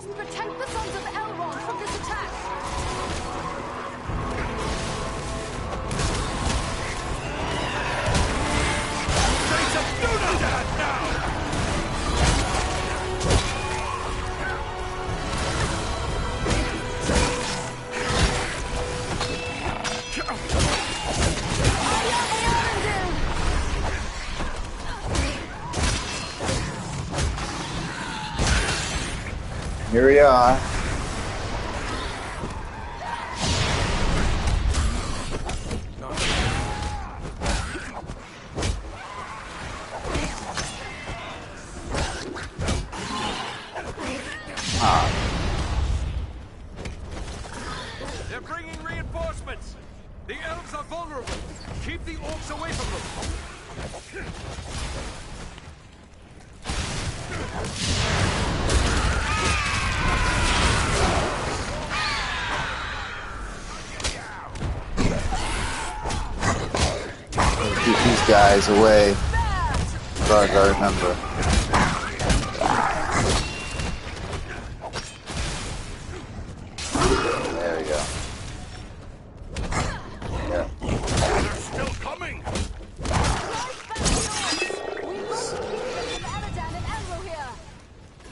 must protect the Sons of Elrond from this attack. Face of Dunedain now! Here we are. They're bringing reinforcements. The elves are vulnerable. Keep the orcs away from them. Keep these guys away. As far as I remember. There we go. Yeah. They're still coming.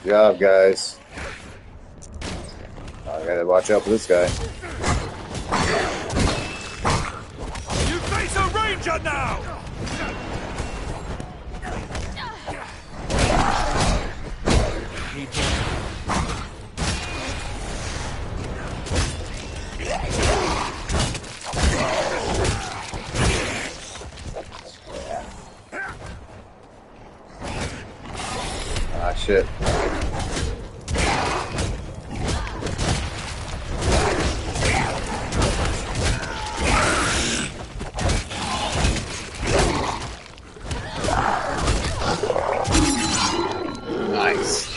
Good job, guys. I gotta watch out for this guy. You face a ranger now. Ah, shit. Nice.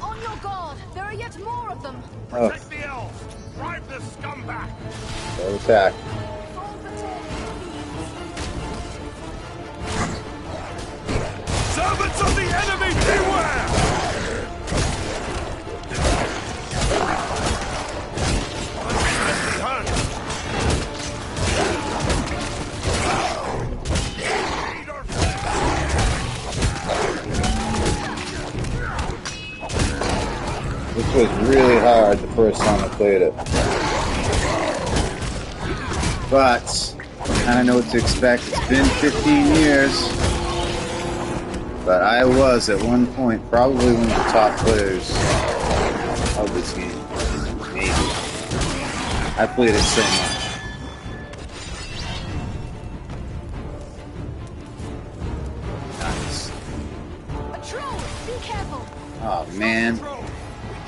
On your guard, there are yet more of them. Oh, Protect the elves. Drive the scum back. they'll attack. Fall the tail. Servants of the enemy, beware! This was really hard the first time I played it. But I kind of know what to expect. It's been 15 years. But I was, at one point, probably one of the top players of this game. Maybe. I played it so much. Nice. A troll! Be careful! Oh, man. We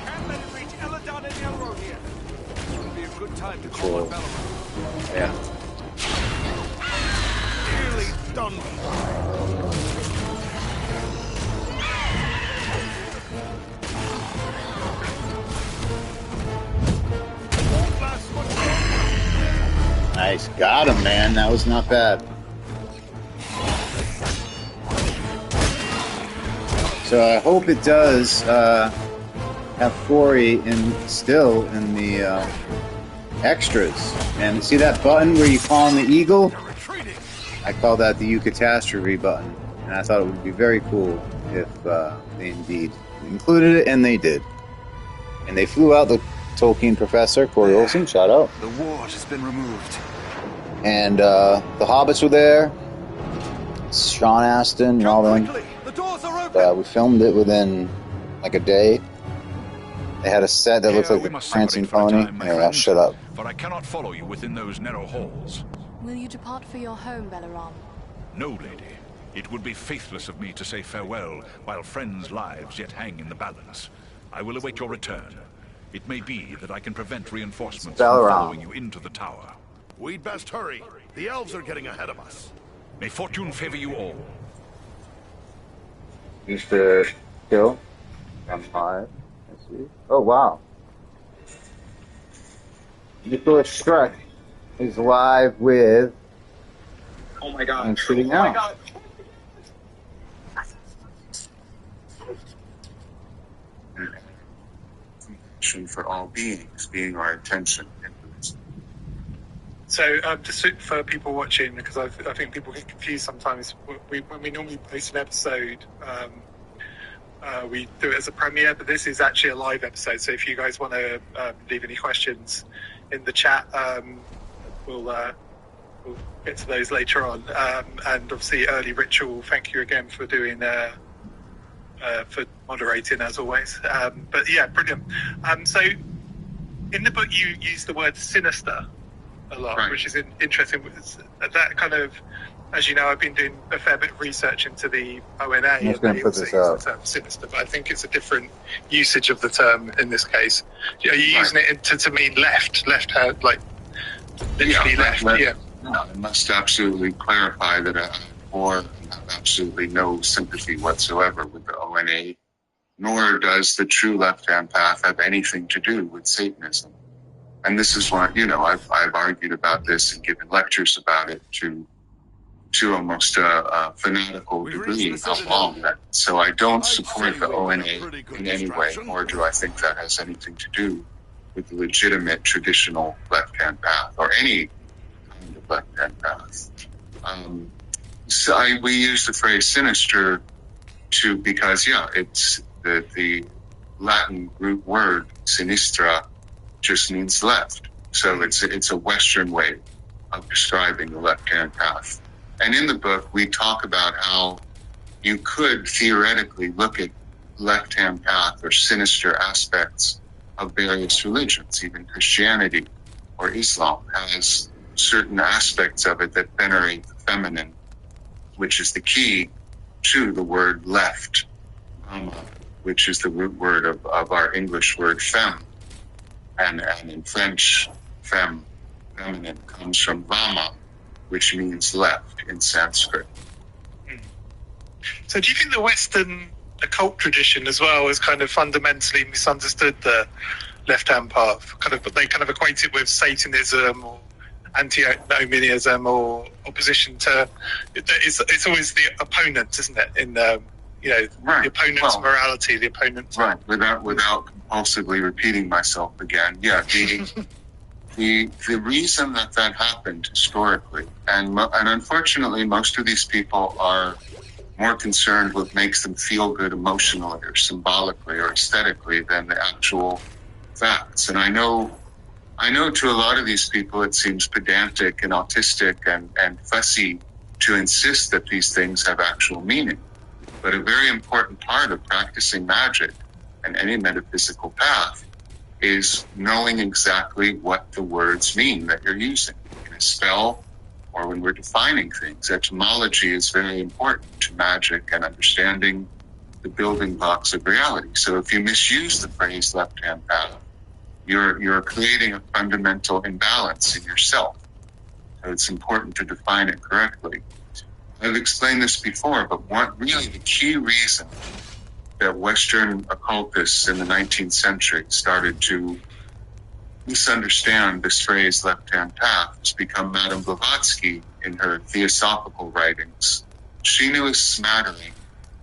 can't let it reach Elladan and Elrond here. It would be a good time to call Control. on Bellamont. Yeah. Nearly done. Nice. Got him, man. That was not bad. So I hope it does have Corey still in the extras. And see that button where you call on the eagle? Retreating. I call that the Eucatastrophe button. And I thought it would be very cool if they indeed included it, and they did. And they flew out the Tolkien professor, Corey Olsen, shout out. The ward has been removed. And the Hobbits were there. Sean Astin and all them. Quickly, the doors are open. We filmed it within like a day. They had a set that looked like we a must prancing separate for a pony. time, my Anyway, friend, shut up. For I cannot follow you within those narrow halls. Will you depart for your home, Belleron? No, lady. It would be faithless of me to say farewell while friends' lives yet hang in the balance. I will await your return. It may be that I can prevent reinforcements from Balrog. following you into the tower. We'd best hurry. The elves are getting ahead of us. May fortune favor you all. Used to kill. I'm live. Let's see. Oh, wow. Nicholas Shrek is live with. Oh my god. I'm shooting Oh my out. god. action for all beings, being our intention in Buddhism. So just for people watching, because I think people get confused sometimes, when we normally post an episode, we do it as a premiere, but this is actually a live episode. So if you guys want to leave any questions in the chat, we'll get to those later on. And obviously, Early Ritual, thank you again for doing for moderating as always. But yeah, brilliant. So in the book, you use the word sinister a lot, Right. which is interesting. That kind of, as you know, I've been doing a fair bit of research into the ONA, I'm just and gonna they put also this use up. the term sinister, but I think it's a different usage of the term in this case. Are you using it to mean left hand, like literally left? Yeah. No, I must absolutely clarify that I have absolutely no sympathy whatsoever with the ONA, nor does the true left-hand path have anything to do with Satanism. And this is why, I've argued about this and given lectures about it to almost a fanatical degree how long that. So I don't support the ONA in any way, nor do I think that has anything to do with the legitimate traditional left-hand path or any kind of left-hand path. We use the phrase sinister because it's the Latin root word sinistra just means left. So it's a Western way of describing the left-hand path. And in the book, we talk about how you could theoretically look at left-hand path or sinister aspects of various religions. Even Christianity or Islam has certain aspects of it that venerate the feminine, which is the key to the word left, which is the root word of our English word femme. And in French, femme, feminine, comes from vama, which means left in Sanskrit. So do you think the Western occult tradition as well has kind of fundamentally misunderstood the left-hand path? They kind of equate it with Satanism or antinomianism or opposition to... It's always the opponent, isn't it? In Right. the opponent's morality, the opponent's... Right, without compulsively repeating myself again. Yeah, the reason that happened historically, and unfortunately most of these people are more concerned with what makes them feel good emotionally or symbolically or aesthetically than the actual facts. And I know to a lot of these people it seems pedantic and autistic and fussy to insist that these things have actual meaning. But a very important part of practicing magic and any metaphysical path is knowing exactly what the words mean that you're using in a spell or when we're defining things. Etymology is very important to magic and understanding the building blocks of reality. So if you misuse the phrase left-hand path, you're creating a fundamental imbalance in yourself. So it's important to define it correctly. I've explained this before, but the key reason that Western occultists in the 19th century started to misunderstand this phrase left-hand path has become Madame Blavatsky in her theosophical writings. She knew a smattering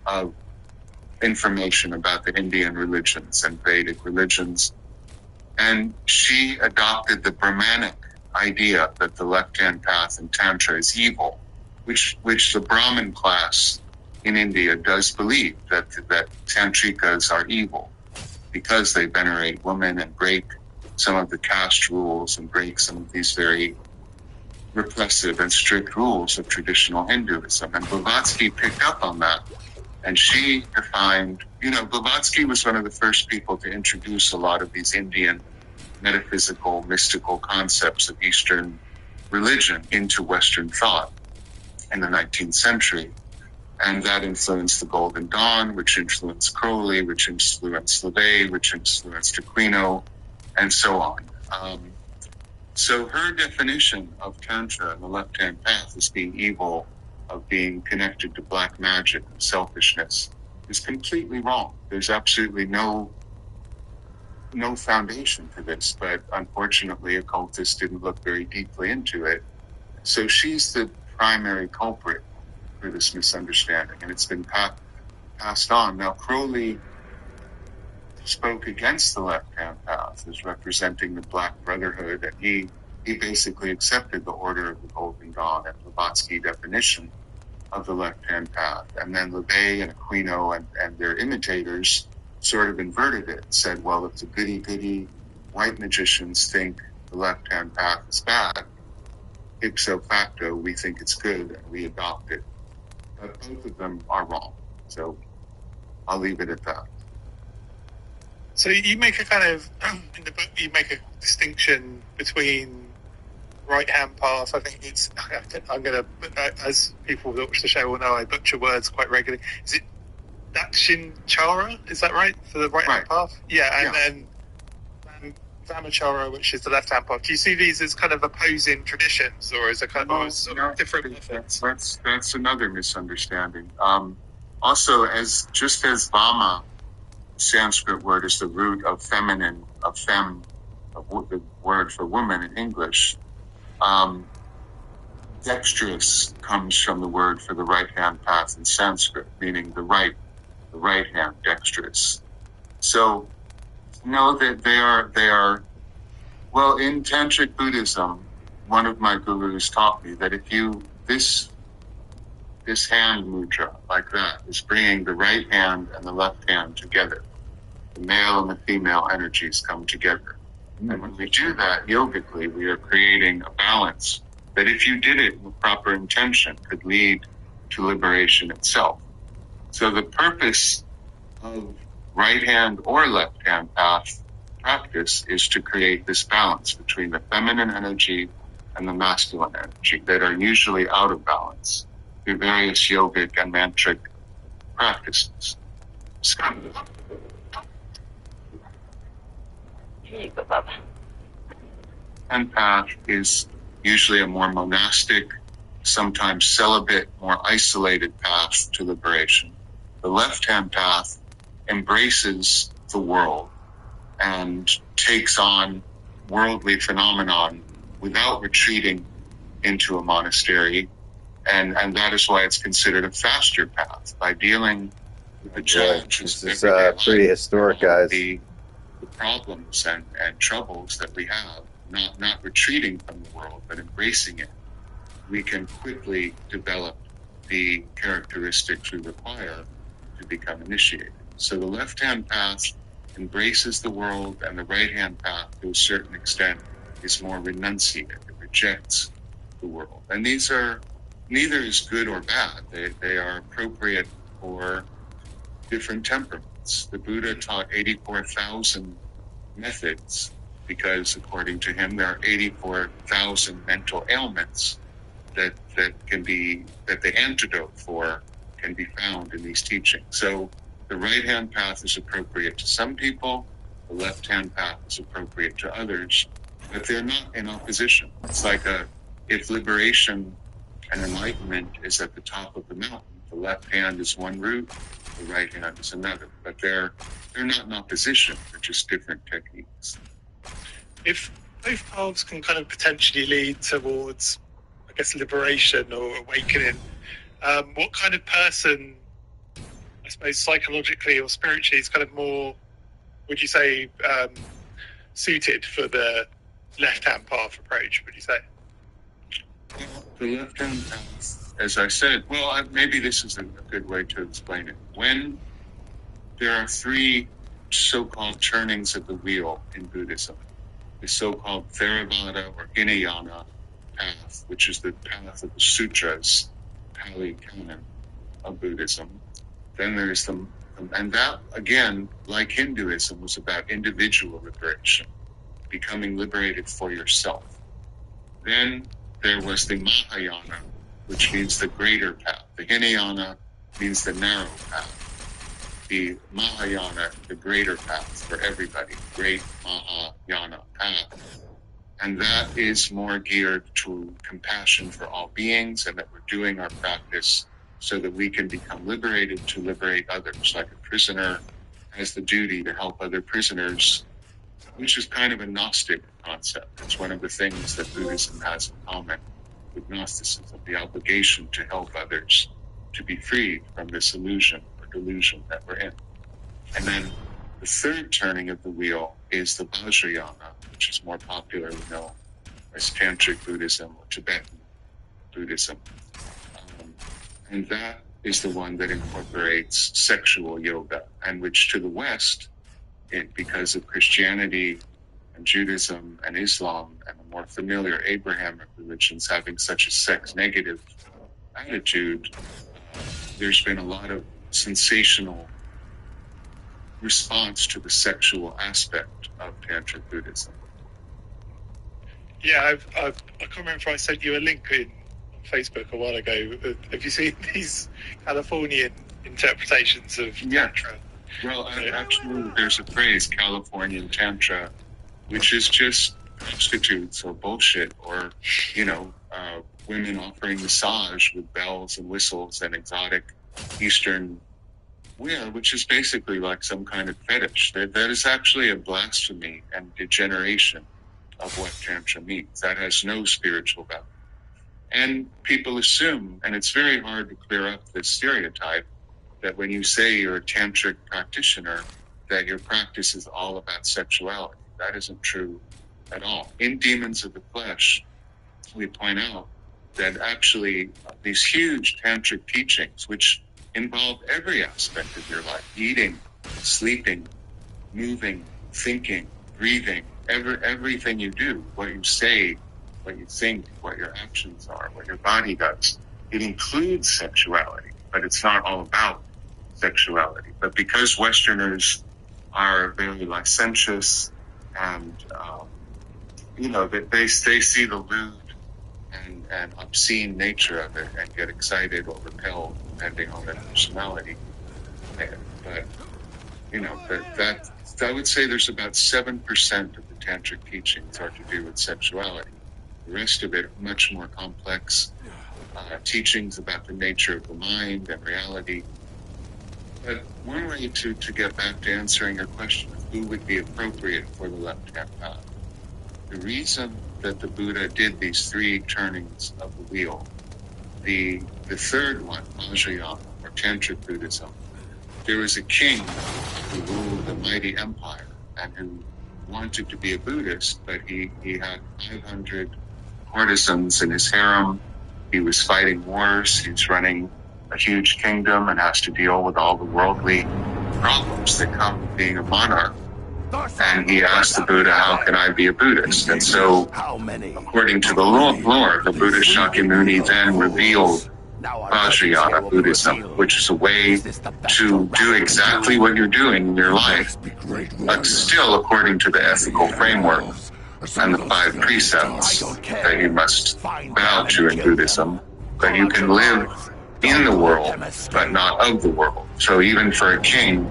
of information about the Indian religions and Vedic religions, and she adopted the Brahmanic idea that the left-hand path in Tantra is evil, which the Brahmin class in India does believe that Tantrikas are evil because they venerate women and break some of the caste rules and break some of these very repressive and strict rules of traditional Hinduism. And Blavatsky picked up on that. And she defined, Blavatsky was one of the first people to introduce a lot of these Indian metaphysical, mystical concepts of Eastern religion into Western thought in the 19th century. And that influenced the Golden Dawn, which influenced Crowley, which influenced LaVey, which influenced Aquino, and so on. So her definition of Tantra and the left-hand path as being evil, of being connected to black magic and selfishness, is completely wrong. There's absolutely no foundation for this, but unfortunately occultists didn't look very deeply into it. So she's the primary culprit for this misunderstanding, and it's been passed on. Now, Crowley spoke against the left-hand path as representing the Black Brotherhood, and he basically accepted the Order of the Golden Dawn and Blavatsky definition of the left-hand path. And then LeVay and Aquino and their imitators sort of inverted it and said, well, if the goody-goody white magicians think the left-hand path is bad, ipso facto, we think it's good and we adopt it. But both of them are wrong. So I'll leave it at that. So you make a kind of, in the book, you make a distinction between right-hand path. I think it's, I'm going to, as people that watch the show will know, I butcher words quite regularly. Is it Dakshinchara? Is that right? For the right-hand path? Yeah, and then Vamachara, which is the left-hand path. Do you see these as kind of opposing traditions, or is it kind of sort of different methods? That's another misunderstanding. Also, just as Vama, Sanskrit word, is the root of feminine, of fem, of the word for woman in English. Dexterous comes from the word for the right-hand path in Sanskrit, meaning the right hand, dexterous. So, no, that they are, well, in Tantric Buddhism, one of my gurus taught me that if you, this hand mudra, like that, is bringing the right hand and the left hand together. The male and the female energies come together. And when we do that yogically, we are creating a balance that, if you did it with proper intention, could lead to liberation itself. So the purpose of right hand or left hand path practice is to create this balance between the feminine energy and the masculine energy that are usually out of balance through various yogic and mantric practices. And path is usually a more monastic, sometimes celibate, more isolated path to liberation. The left-hand path embraces the world and takes on worldly phenomenon without retreating into a monastery, and that is why it's considered a faster path. By dealing with the challenges, this is pretty historic, guys. The problems and troubles that we have, not retreating from the world, but embracing it, we can quickly develop the characteristics we require to become initiated. So the left-hand path embraces the world, and the right-hand path, to a certain extent, is more renunciated. It rejects the world. And these are, neither is good or bad. They are appropriate for different temperaments. The Buddha taught 84,000 methods because, according to him, there are 84,000 mental ailments that the antidote for can be found in these teachings. So the right-hand path is appropriate to some people, the left-hand path is appropriate to others, but they're not in opposition. It's like if liberation and enlightenment is at the top of the mountain, the left hand is one route, the right hand is another, but they're not in opposition, they're just different techniques. If both paths can kind of potentially lead towards, I guess, liberation or awakening, what kind of person, I suppose, psychologically or spiritually, is kind of more, would you say, suited for the left-hand path approach, would you say? The left-hand path, as I said, well, maybe this is a good way to explain it. When there are three so-called turnings of the wheel in Buddhism, the so-called Theravada or Hinayana path, which is the path of the sutras, Pali Canon of Buddhism. Then there's and that, again, like Hinduism, was about individual liberation, becoming liberated for yourself. Then there was the Mahayana, which means the greater path. The Hinayana means the narrow path. The Mahayana, the greater path for everybody, great Mahayana path. And that is more geared to compassion for all beings, and that we're doing our practice so that we can become liberated to liberate others. Like a prisoner has the duty to help other prisoners, which is kind of a Gnostic concept. It's one of the things that Buddhism has in common with Gnosticism, the obligation to help others to be freed from this illusion or delusion that we're in. And then The third turning of the wheel is the Vajrayana, which is more popularly known as Tantric Buddhism or Tibetan Buddhism. And that is the one that incorporates sexual yoga, and which to the West, because of Christianity and Judaism and Islam and the more familiar Abrahamic religions having such a sex-negative attitude, there's been a lot of sensational response to the sexual aspect of Tantric Buddhism. Yeah, I can't remember if I sent you a link on Facebook a while ago. Have you seen these Californian interpretations of Tantra? Well, actually, there's a phrase, Californian Tantra, which is just prostitutes or bullshit, or, women offering massage with bells and whistles and exotic Eastern wear, which is basically like some kind of fetish. That is actually a blasphemy and degeneration of what Tantra means. That has no spiritual value. And people assume, and it's very hard to clear up this stereotype, that when you say you're a Tantric practitioner, that your practice is all about sexuality. That isn't true at all. In Demons of the Flesh, we point out that actually these huge Tantric teachings, which involve every aspect of your life, eating, sleeping, moving, thinking, breathing, everything you do, what you say, what you think, what your actions are, what your body does, it includes sexuality, but it's not all about sexuality. But because Westerners are very licentious and, they see the lewd and obscene nature of it and get excited or repelled depending on their personality. But, I would say there's about 7% of the Tantric teachings are to do with sexuality. The rest of it, much more complex teachings about the nature of the mind and reality. But one way to get back to answering your question of who would be appropriate for the left-hand path, the reason that the Buddha did these three turnings of the wheel, the third one, Vajrayana, or Tantric Buddhism, there was a king who ruled a mighty empire and who wanted to be a Buddhist, but he had 500 courtesans in his harem. He was fighting wars. He's running a huge kingdom and has to deal with all the worldly problems that come with being a monarch. And he asked the Buddha, how can I be a Buddhist? And so, according to the lore, the Buddha Shakyamuni then revealed Vajrayana Buddhism, which is a way to do exactly what you're doing in your life, but still according to the ethical framework and the 5 precepts that you must bow to in Buddhism, that you can live in the world, but not of the world. So even for a king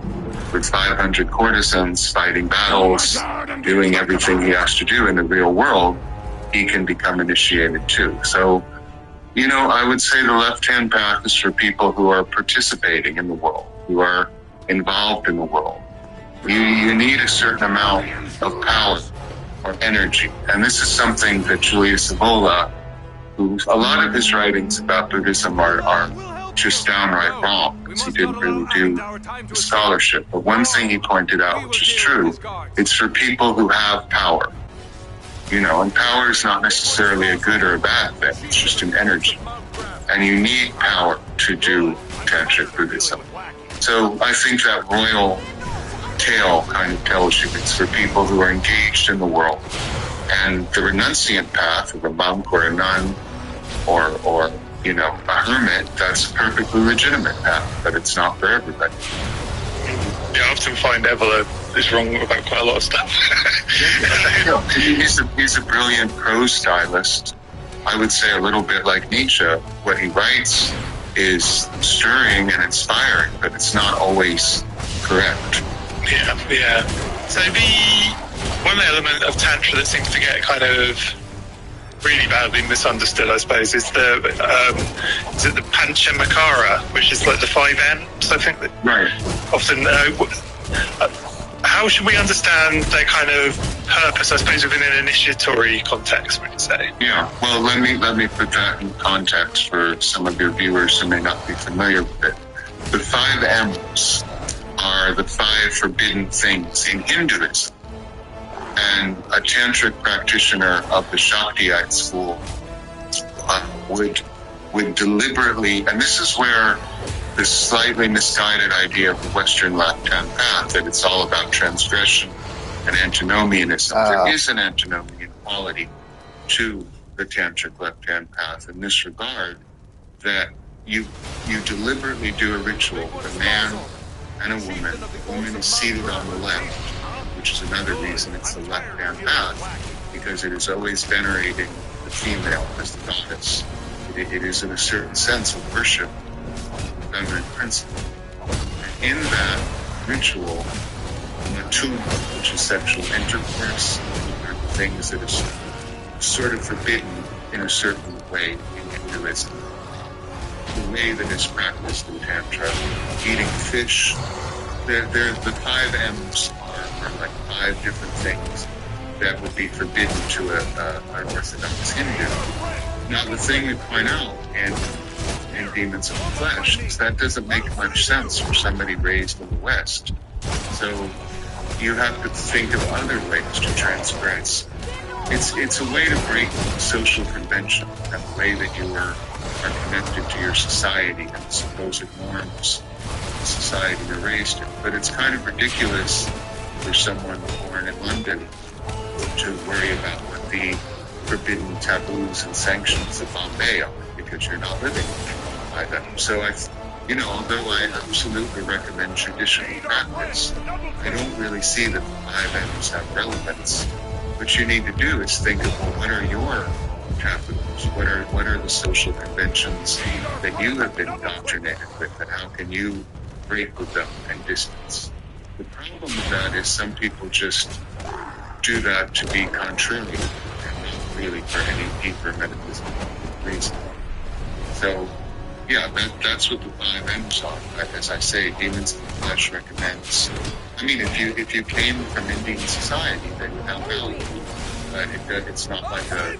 with 500 courtesans fighting battles, doing everything he has to do in the real world, he can become initiated too. So, I would say the left-hand path is for people who are participating in the world, who are involved in the world. You need a certain amount of power or energy. And this is something that Julius Evola, a lot of his writings about Buddhism are just downright wrong, because he didn't really do the scholarship. But one thing he pointed out, which is true, it's for people who have power. And power is not necessarily a good or a bad thing. It's just an energy. And you need power to do Tantric Buddhism. So I think that royal tale kind of tells you it's for people who are engaged in the world. And the renunciant path of a monk or a nun or a hermit, that's a perfectly legitimate path, but it's not for everybody. Yeah, I often find Evola is wrong about quite a lot of stuff. He's a brilliant prose stylist. I would say a little bit like Nietzsche. What he writes is stirring and inspiring, but it's not always correct. Yeah. So the one element of Tantra that seems to get kind of really badly misunderstood, I suppose, is the Panchamakara, which is like the 5 M's, I think. Right. Often, how should we understand their kind of purpose, I suppose, within an initiatory context, would you say? Yeah, well, let me put that in context for some of your viewers who may not be familiar with it. The 5 M's are the 5 forbidden things in Hinduism. And a tantric practitioner of the Shaktiyite school would deliberately, and this is where this slightly misguided idea of the Western left-hand path, that it's all about transgression and antinomianism. There is an antinomian quality to the tantric left-hand path in this regard, that you deliberately do a ritual with a man and a woman. The woman is seated on the left, which is another reason it's the left-hand path, because it is always venerating the female as the goddess. It is, in a certain sense, a worship of the feminine principle. And in that ritual, matuma, which is sexual intercourse, are the things that are sort of forbidden in a certain way in Hinduism. The way that is practiced in Tantra, eating fish, the 5 M's are like 5 different things that would be forbidden to an Orthodox Hindu. Now, the thing we point out in Demons of the Flesh is that doesn't make much sense for somebody raised in the West. So you have to think of other ways to transgress. It's a way to break social convention and the way that you are connected to your society and the supposed norms of the society you're raised in. But it's kind of ridiculous for someone born in London to worry about what the forbidden taboos and sanctions of Bombay are, because you're not living by them. So although I absolutely recommend traditional practice, I don't really see that the 5 M's have relevance. What you need to do is think of, well, what are your taboos? What are the social conventions that you have been indoctrinated with, and how can you break with them and distance? The problem with that is some people just do that to be contrary and not really for any deeper metaphysical reason. So, yeah, that's what the 5 M's are. As I say, Demons of the Flesh recommends. I mean, if you came from Indian society, then you have value. But it's not like a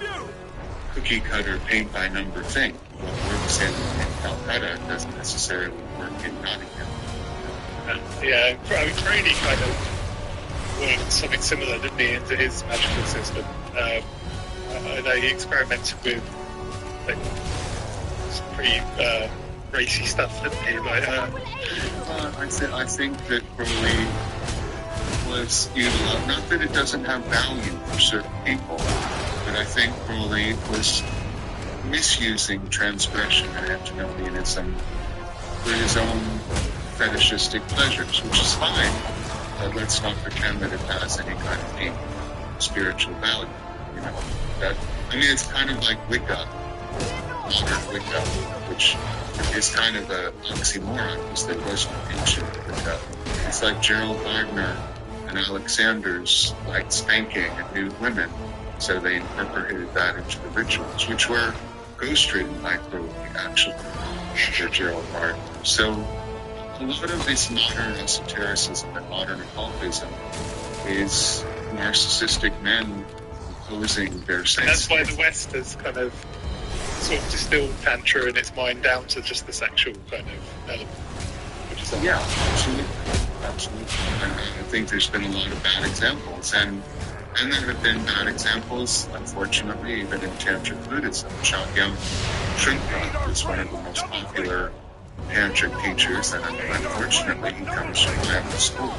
cookie-cutter, paint-by-number thing. What works in Calcutta doesn't necessarily work in Nottingham. Yeah, I mean, Brady kind of worked something similar, didn't he, into his magical system. I know he experimented with some pretty racy stuff, didn't he? Like, I think that Crowley was utilized, not that it doesn't have value for certain people, but I think Crowley was misusing transgression and antinomianism for his own fetishistic pleasures, which is fine, but let's not pretend that it has any kind of deep spiritual value. It's kind of like Wicca, modern Wicca, which is kind of an oxymoron because there was no ancient Wicca. It's like Gerald Gardner and Alexander's light spanking and nude women, so they incorporated that into the rituals, which were ghostwritten by Crowley, actually, for Gerald Gardner. So a lot of this modern esotericism and modern occultism is narcissistic men imposing their sense. And that's why the West has kind of sort of distilled Tantra in its mind down to just the sexual kind of element. Which is Absolutely. And I think there's been a lot of bad examples, and there have been bad examples, unfortunately, even in Tantric Buddhism. Chogyam Trungpa is one of the most popular Tantric teachers, and unfortunately he comes from Bible school.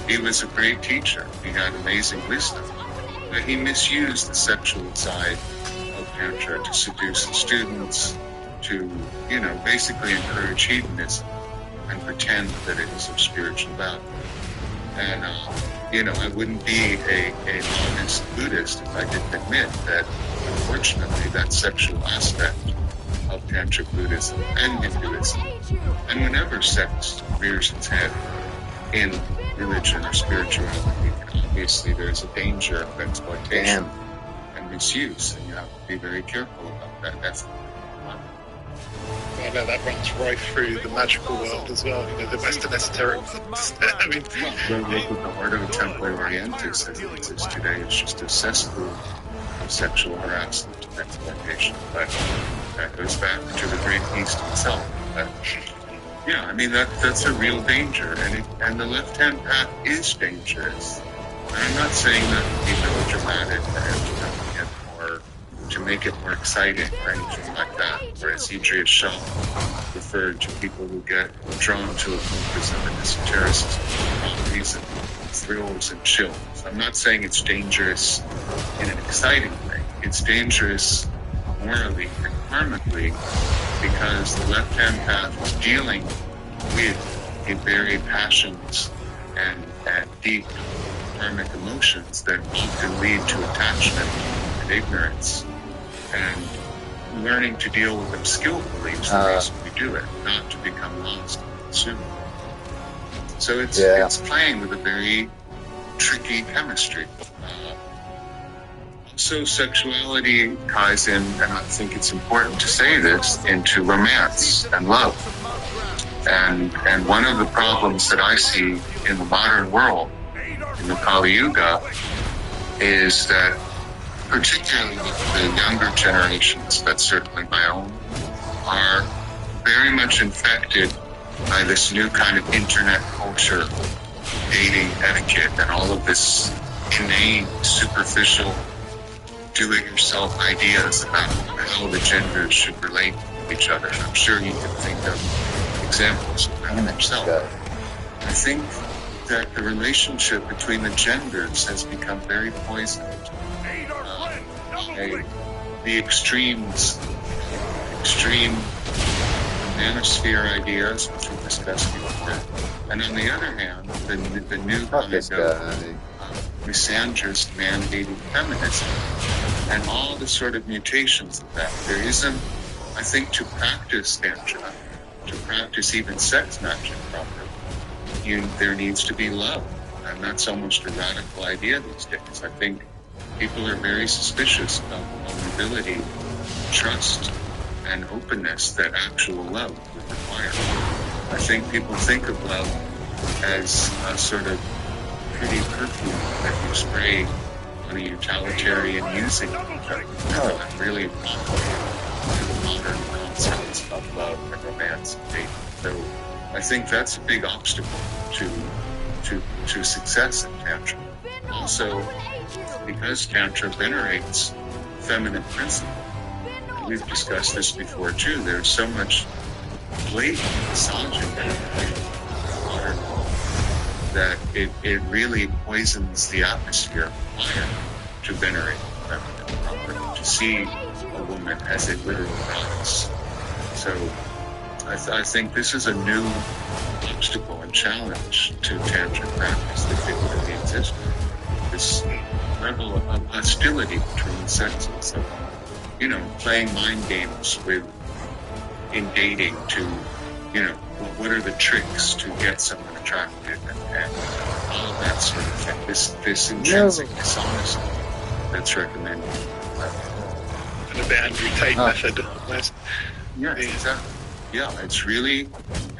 He was a great teacher. He had amazing wisdom, but he misused the sexual side of Tantra to seduce the students, to, basically encourage hedonism and pretend that it is of spiritual value. And, I wouldn't be a honest Buddhist if I didn't admit that, unfortunately, that sexual aspect of Tantric Buddhism and Hinduism, and whenever sex rears its head in religion or spirituality, obviously there's a danger of exploitation and misuse, and you have to be very careful about that. That's I know that runs right through the magical world as well, the Western esoteric. I mean, the Ordo Templi Orientis as it exists today is just a cesspool of sexual harassment and exploitation. But that goes back to the Great East itself. Yeah, I mean that's a real danger, and the left-hand path is dangerous. And I'm not saying that to be melodramatic or to make it more exciting or anything like that. Whereas Idries Shaw referred to people who get drawn to occultism and esotericism for reason, thrills and chills. I'm not saying it's dangerous in an exciting way. It's dangerous morally and karmically because the left-hand path is dealing with the very passions and deep karmic emotions that often lead to attachment and ignorance. And learning to deal with them skillfully is the reason we do it, not to become lost and consumed. So it's playing with a very tricky chemistry. So sexuality ties in, and I think it's important to say this, into romance and love. And one of the problems that I see in the modern world, in the Kali Yuga, is that particularly the younger generations, that's certainly my own, are very much infected by this new kind of internet culture, dating etiquette, and all of this inane, superficial, do-it-yourself ideas about how the genders should relate to each other. I'm sure you can think of examples of that yourself. I think that the relationship between the genders has become very poisoned by the extreme manosphere ideas, which we discussed before, and on the other hand, the new kind of misandrist, man-hating feminism, and all the sort of mutations of that. There isn't, I think, to practice Tantra, to practice even sex magic properly, there needs to be love. And that's almost a radical idea these days. I think people are very suspicious of the vulnerability, trust, and openness that actual love would require. I think people think of love as a sort of pretty perfume that you spray on a utilitarian using. I'm really not to the modern concepts of love and romance and dating. So I think that's a big obstacle to success in Tantra. Also, because Tantra venerates feminine principle, and we've discussed this before too, there's so much blatant misogyny in modern world that it really poisons the atmosphere of fire to venerate feminine property, to see a woman as a literal goddess. So I think this is a new obstacle and challenge to Tantric practice that didn't really exist. This level of hostility between the sexes, of, playing mind games in dating to, what are the tricks to get someone attracted and all of that sort of thing. This intrinsic dishonesty that's recommended. And the Andrew Tate method. Yes, exactly. Yeah, it's really,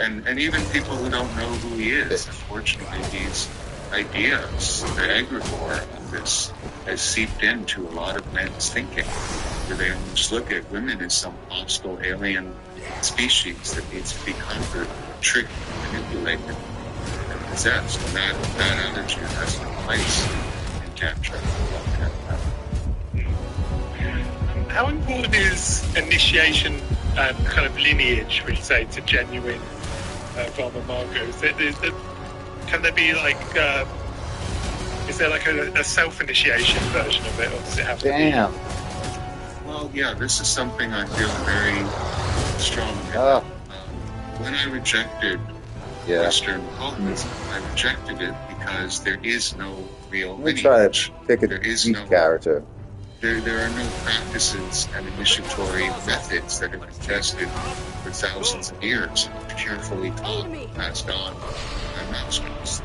and even people who don't know who he is, unfortunately, these ideas, the egregore of this, has seeped into a lot of men's thinking, where they almost look at women as some hostile alien species that needs to be conquered, tricked, manipulated, and possessed. And that attitude has no place in Tantra. How important is initiation and kind of lineage, would you say, to genuine Varma Margot? Can there be is there like a self-initiation version of it, or does it have to be? Well, yeah, this is something I feel very strongly about. When I rejected Western occultism, I rejected it because there is no real lineage. Try to pick a character. There are no practices and initiatory methods that have been tested for thousands of years and carefully taught and passed on by masters.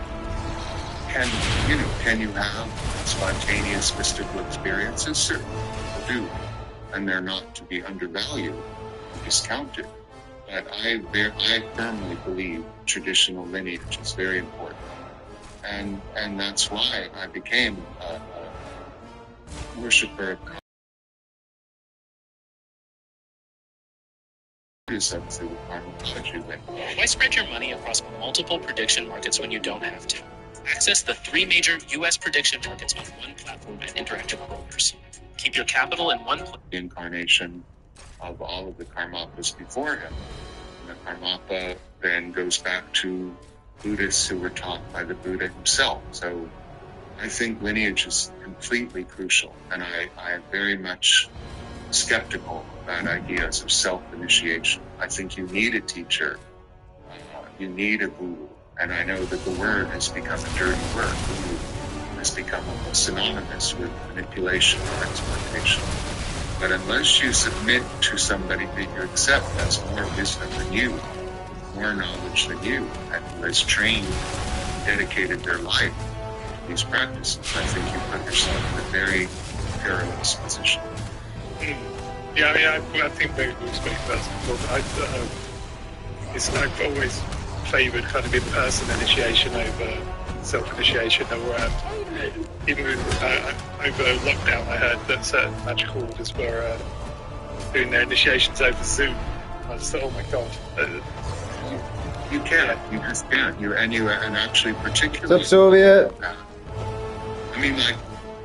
Can you have spontaneous mystical experiences? Certainly people do, and they're not to be undervalued, discounted. But I firmly believe traditional lineage is very important, and that's why I became a worshipper of Is that the technology that Why spread your money across multiple prediction markets when you don't have to? Access the 3 major U.S. prediction markets on one platform at Interactive Brokers. Keep your capital in one place. incarnation of all of the Karmapas before him. And the Karmapa then goes back to Buddhists who were taught by the Buddha himself. So I think lineage is completely crucial, and I am very much skeptical about ideas of self-initiation. I think you need a teacher, you need a guru, and I know that the word has become a dirty word. Guru has become synonymous with manipulation or exploitation. But unless you submit to somebody that you accept has more wisdom than you, more knowledge than you, and who has trained, dedicated their life to these practices, I think you put yourself in a very perilous position. Yeah, I mean, I think maybe we've spoken about this before, but I've always favoured kind of in-person initiation over self-initiation, or even over lockdown I heard that certain magical orders were doing their initiations over Zoom. I just thought, oh my god. You can't. You just can't. And actually particularly... What's up, Soviet? I mean, like,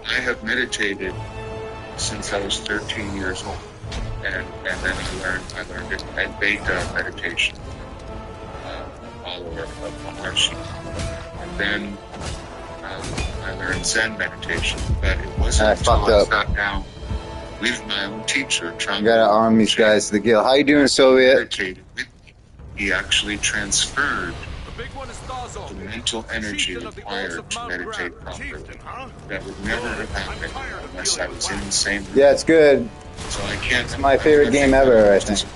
I have meditated since I was 13 years old. And then I learned it at Beta meditation, follower of Maharshi. And then I learned Zen meditation. But it wasn't until I sat down with my own teacher trying You gotta arm these guys to the gill. How you doing, Soviet? meditated with me. He actually transferred The big one is Darzo. the mental energy required to meditate properly. That would never have happened unless I was in the same room. Yeah, it's good. So I can't. It's my favorite game ever, I think.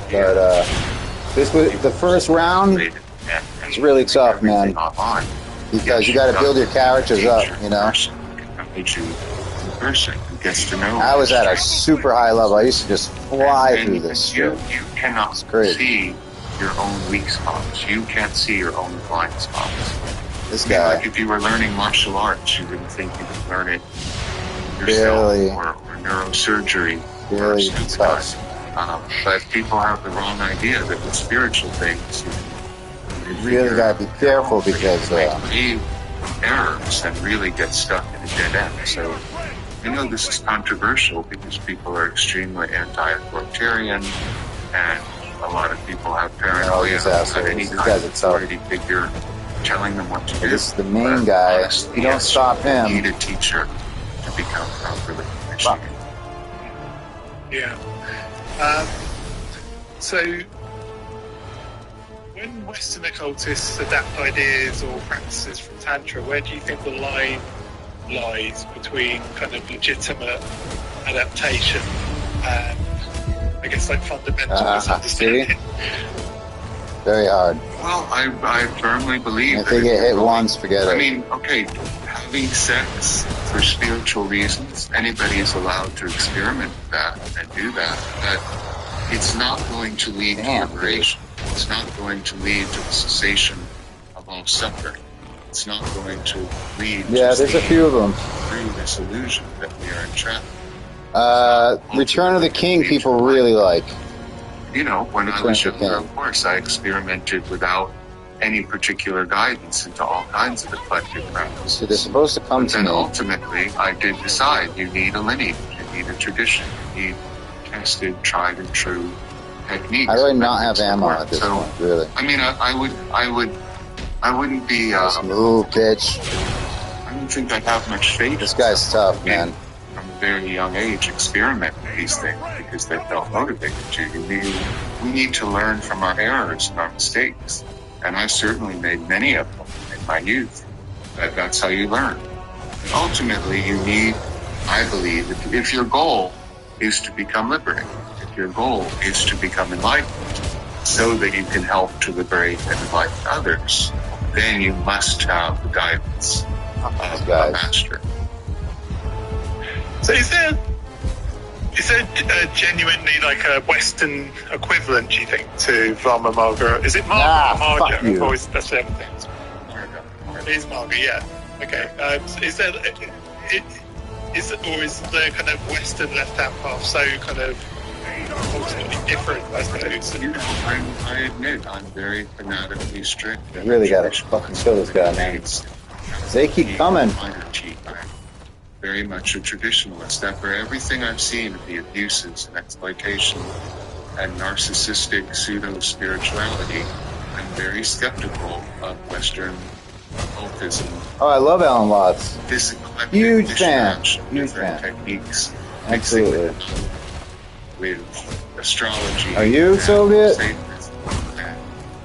But this was the first round. It's really tough, man, because you got to build your characters up. You know. Person who gets to know. I was at a super high level. I used to just fly through this You shit. cannot see your own weak spots. You can't see your own blind spots. This I mean, like guy, if you were learning martial arts, you wouldn't think you could learn it yourself, Really? or neurosurgery. really first. tough. But people have the wrong idea that with spiritual things, You really gotta be careful because leave errors and really get stuck in a dead end. So I know this is controversial because people are extremely anti-authoritarian, and a lot of people have paranoia these about assholes. any These kind guys of are tough. authority figure telling them what to do. this is the main guy. Honestly, If you don't yes, stop him, you need a teacher to become properly initiated. Yeah. So, when Western occultists adapt ideas or practices from Tantra, where do you think the line lies between kind of legitimate adaptation and, I guess, like fundamental misunderstanding? very hard. Well, I firmly believe If that they if get you're hit going- once, forget I it. mean, okay, having sex for spiritual reasons, anybody is allowed to experiment with that and do that, but it's not going to lead Damn, to liberation. It's not going to lead to the cessation of all suffering. It's not going to lead Yeah, to there's a seeing few of them. through this illusion that we are entrapped. Return of the King people really like. You know, when I Return was of the younger, King. of course, I experimented without any particular guidance into all kinds of eclectic practices. So they're supposed to come But to then me. ultimately, I did decide you need a lineage, you need a tradition, you need tested, tried and true techniques. How do I not methods have that ammo work. at this So, point, really? I mean, I wouldn't be. Nice move, bitch. I don't think I have much faith. This guy's tough, in, man. From a very young age, experiment with these things because they felt motivated to. We need to learn from our errors and our mistakes, and I certainly made many of them in my youth. That's how you learn. And ultimately, you need, I believe, if your goal is to become liberated, if your goal is to become enlightened, so that you can help to liberate and enlighten others, then you must have the guidance of a master. So is there genuinely like a Western equivalent, do you think, to Varma Marga? Is it Marga or fuck Marga? you. Or is that's the other thing? It is Marga, yeah. Okay. So is there, or is the kind of Western left-hand path so kind of ultimately different, I suppose. You know, I admit I'm very fanatically strict. You really gotta fucking kill this guy, man. They keep coming. I'm very much a traditionalist. After everything I've seen of the abuses and exploitation and narcissistic pseudo-spirituality, I'm very skeptical of Western occultism. Oh, I love Alan Watts. This Huge fan. Huge different fan. techniques. Absolutely. With astrology. Are you and Soviet? Satanism and,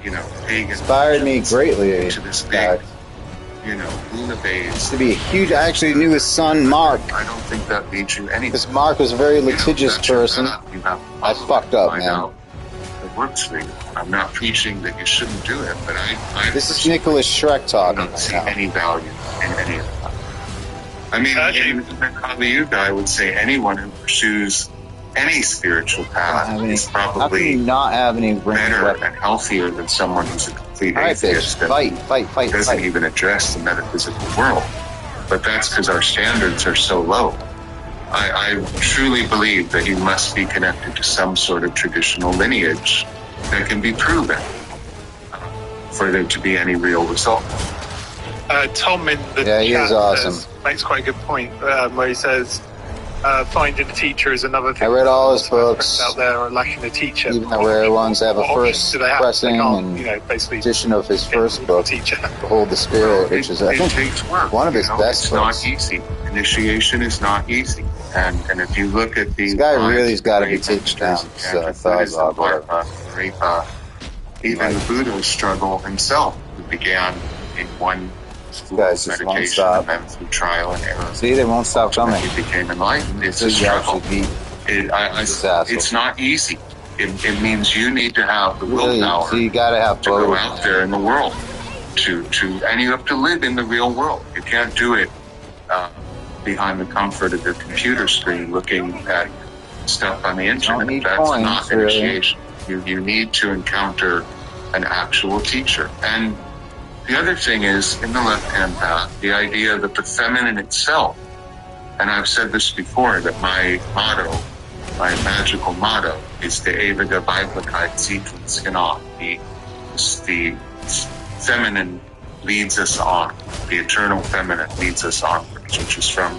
you know, pagan. Inspired me greatly. To this Guy. big, you know, Lunabays. To be a huge. I actually knew his son Mark. I don't think that leads you anywhere. Because Mark was a very litigious That's your person. path. You have to I follow fucked it, up, find man. out what works for you. I'm not preaching that you shouldn't do it, but I This is Nicholas Shrek talking don't see right now. any value in any of that. I mean, even the you guy would say anyone who pursues any spiritual path is How can probably you not have any rings better left? and healthier than someone who's a complete All right, bitch. atheist and Fight. doesn't even address the metaphysical world. But that's because our standards are so low. I truly believe that you must be connected to some sort of traditional lineage that can be proven for there to be any real result. Tom in the Yeah, he chat is awesome. makes quite a good point where he says finding a teacher is another thing. I read all his Folks books, out there are lacking a teacher. even the rare ones. I have a What options first do they have? pressing They can't, and you know, basically edition of his first book, teacher. Behold the Spirit, which is, I It think, takes work. one of his you know? best It's books. not easy. Initiation is not easy. And if you look at the This guy lives really's of gotta be great taken down. masters, So, Tantra Thazog, Buddhism, whatever. Dharma, even the Buddha's struggle himself, who began in one school Guys of just won't meditation stop. and then through trial and error. See, they won't stop coming. He became enlightened. It's So a you struggle. actually beat this asshole. It's not easy. It means you need to have the Really, willpower so you gotta have to go both. out there in the world, and you have to live in the real world. You can't do it behind the comfort of your computer screen, looking at stuff on the internet. need That's coins, not really. initiation. You need to encounter an actual teacher. And the other thing is, in the left-hand path, the idea that the feminine itself, and I've said this before, that my motto, my magical motto, is the ewiger Weiblichkeit zieht uns hinauf. The feminine leads us on. The eternal feminine leads us onwards, which is from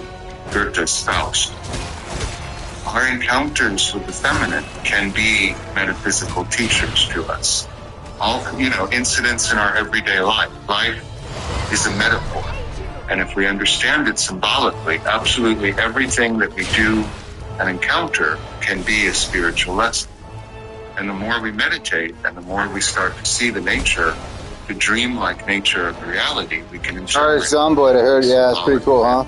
Goethe's Faust. Our encounters with the feminine can be metaphysical teachers to us. All, you know, incidents in our everyday life. Life is a metaphor. And if we understand it symbolically, absolutely everything that we do and encounter can be a spiritual lesson. And the more we meditate and the more we start to see the nature, the dreamlike nature of reality, we can Alright, Zomboid, I heard, yeah, it's pretty cool, huh?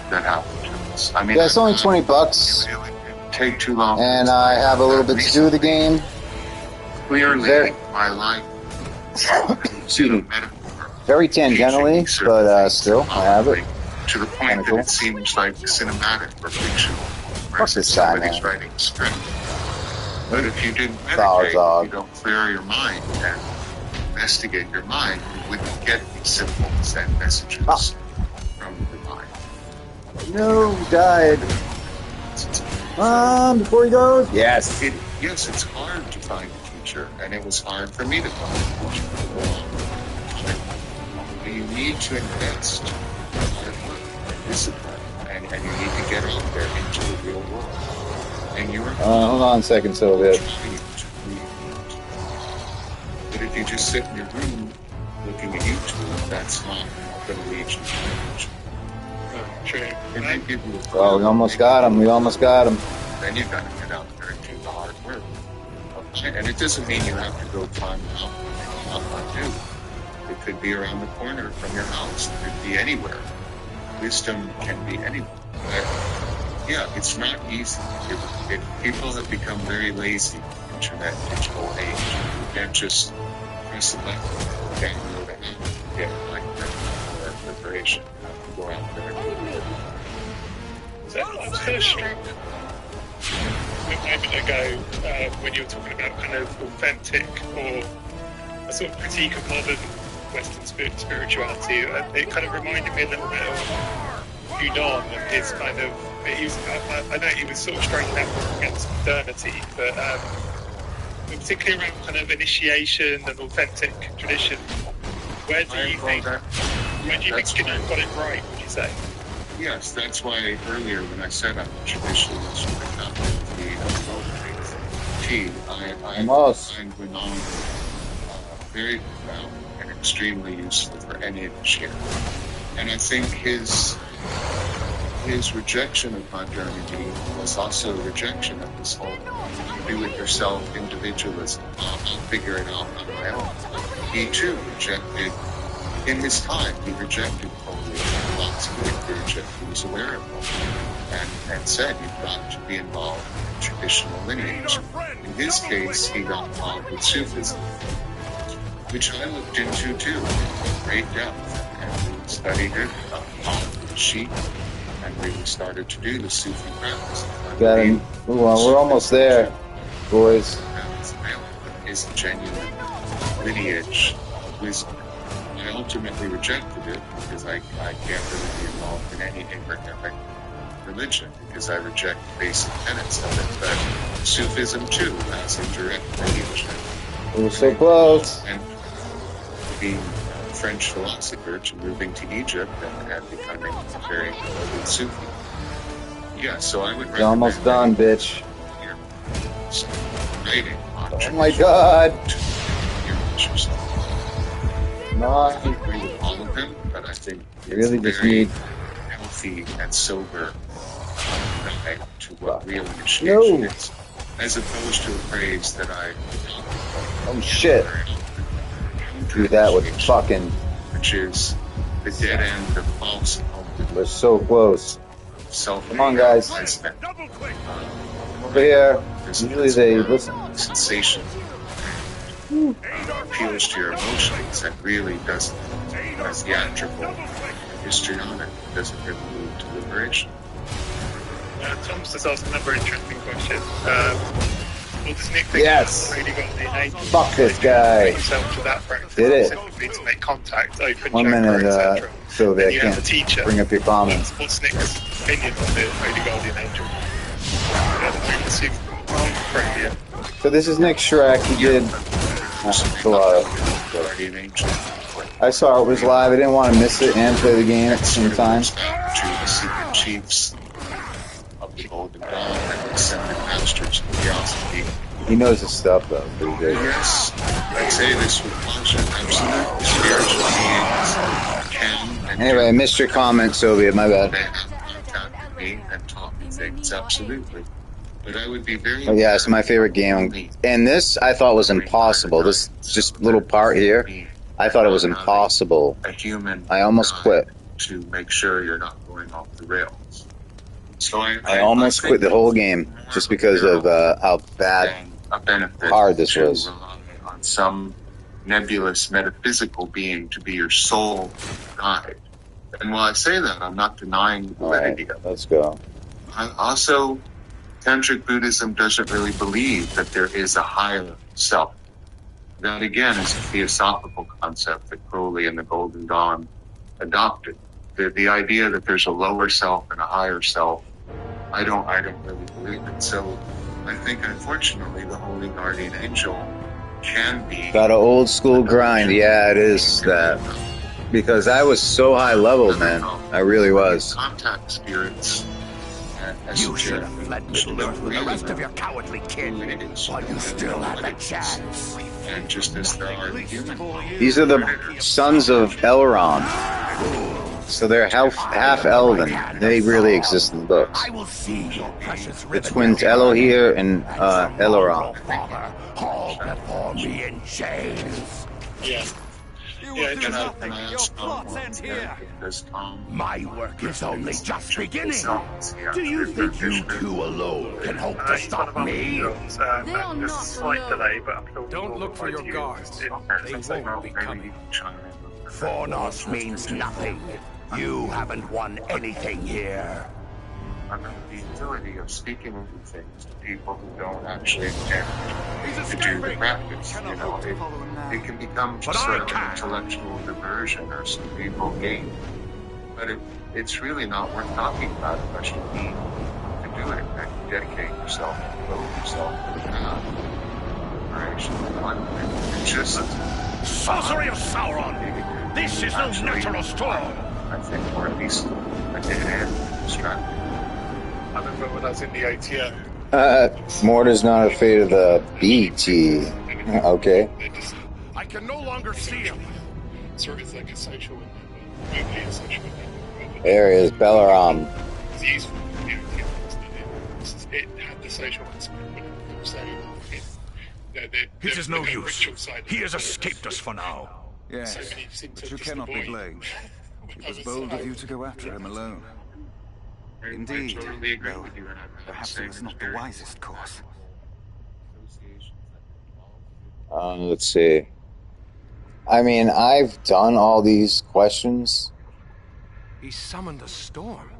that happened to us. I mean, Yeah, it's only $20, it would take too long. and I have a little bit to do with the game. Clearly, Very- my life Excuse me. metaphor. Very tangentially, but still, I have it. To the point Kinda that cool. it seems like cinematic or fictional. Fuck this guy, somebody's man. writing a script. But if you didn't Thazog. meditate, you don't clear your mind and investigate your mind, you wouldn't get these symbols and messages from your mind. No, he died. Before he goes? Yes. Yes, it's hard to find a teacher, and it was hard for me to find a teacher for a long time. But you need to invest in hard work and discipline, and you need to get out there into the real world. And you're Hold on a second, Soviet. trying to create. But if you just sit in your room looking at YouTube, that's not going to lead you to change. True. It may give you a Oh, we almost got him. We almost got him. then you've got to get out there and do the hard work. And it doesn't mean you have to go climb a mountain. It could be around the corner from your house. It could be anywhere. Wisdom can be anywhere. But, yeah, it's not easy. People have become very lazy in the internet digital age. You can't just press a button, download an app, get like that preparation. You have to go out there and do it. So I was kind of struck a moment ago when you were talking about kind of authentic or a sort of critique of modern Western spirituality. It kind of reminded me a little bit of Gudon and his kind of, I know he was sort of striking out against modernity, but particularly around kind of initiation and authentic tradition. Where do you think Gudon got it right? Would you say? Yes, that's why earlier when I said I'm a traditionalist, but not the I find Gudon very profound and extremely useful for any initiator. And I think his rejection of modernity was also a rejection of this whole do-it-yourself individualism. I'll figure it out on my own. He too rejected, in his time, he rejected lots of literature he was aware of, and said you've got to be involved in traditional lineage. In his case, he got involved with Sufism, which I looked into too, in great depth, and studied it, followed the sheep, and really started to do the Sufi practice. Well, we're almost there, boys. His genuine lineage wisdom. I ultimately rejected it because I can't really be involved in any Abrahamic religion because I reject basic tenets of it. But Sufism too has a direct lineage. We're so close. And being a French philosopher to moving to Egypt and becoming a very devoted Sufi. Yeah, so I would recommend. You're almost done, bitch. Writing on Oh my god. I agree with all of them, but I think You really just need healthy and sober guide to what real initiation is, as opposed to a phrase that I. Oh shit! Do that with fucking. Which is the dead end of false. We're so close. Self. Come on, guys. Over here. Usually they listen. Sensation. Appeals to your emotions and really doesn't, as theatrical histrionic, doesn't really move to liberation. Tom's just asked another interesting question. What does Nick think Yes. really got the age? Fuck this guy. Yourself to that practice. Did it. Simply to make contact, open 1 chakra, minute, etc. Sylvia, Then you I have the can't teacher. bring up your comments. What's Nick's opinion on the Holy Guardian Angel? So this is Nick Shrek. He did. I saw it was live. I didn't want to miss it and play the game at the same time. To the secret chiefs of the Golden Dawn and ascended masters of Theosophy. He knows his stuff though, pretty good. Yes, I say this with caution. Absolutely, spiritual beings can. And Anyway, I missed your comment, Sylvia. My bad. they have contacted me and taught me things. Absolutely, but I would be very. Oh, yeah, it's my favorite game. And this I thought was impossible. This just little part here, I thought it was impossible. A human. I almost quit. To make sure you're not going off the rails. So I almost quit the whole game just because of how bad, hard this was. On some nebulous metaphysical being to be your sole guide. And while I say that, I'm not denying the validity of it. Let's go. Also, Tantric Buddhism doesn't really believe that there is a higher self. That again is a theosophical concept that Crowley and the Golden Dawn adopted. The idea that there's a lower self and a higher self, I don't really believe it. So I think unfortunately the Holy Guardian Angel can be Got an old school grind. Yeah, it is that. Because I was so high level, man. I really was. Contact spirits. You should have fled Middle Earth with the rest of your cowardly kin while you still had the chance. And just as there are the human. These are the sons of Elrond. So they're half elven. They really exist in the books. I will see your precious The twins Elohir and Elrond. father hauled before me in chains. Yeah. You Yeah, will do and I- nothing. Your plots end here. My work is only just beginning. Do you think you two alone can hope to stop me? They are There's a not slight alone. delay, but I'm sure Don't look for your guards. They won't be coming. Fornos means nothing. You haven't won anything here. Under the utility of speaking of things to people who don't actually intend to do the practice. You know, it can become just But I sort of an can. intellectual diversion or cerebral game. but it's really not worth talking about unless you need to do it and dedicate yourself, devote yourself to the path. It's just Sorcery of Sauron! This is no natural storm! I think, or at least a dead end distracting. I remember when I was in the OTO. Mortar's not afraid of the BT. Okay. I can no longer see him. So it's like a social window. A social window. There is Belaram. It's useful. It had the social aspect, but also It is no use. He has escaped us for now. Yes, but you cannot be blamed. It was bold of you to go after him alone. Indeed, though perhaps it was not the wisest course. Let's see. I mean, I've done all these questions. He summoned a storm.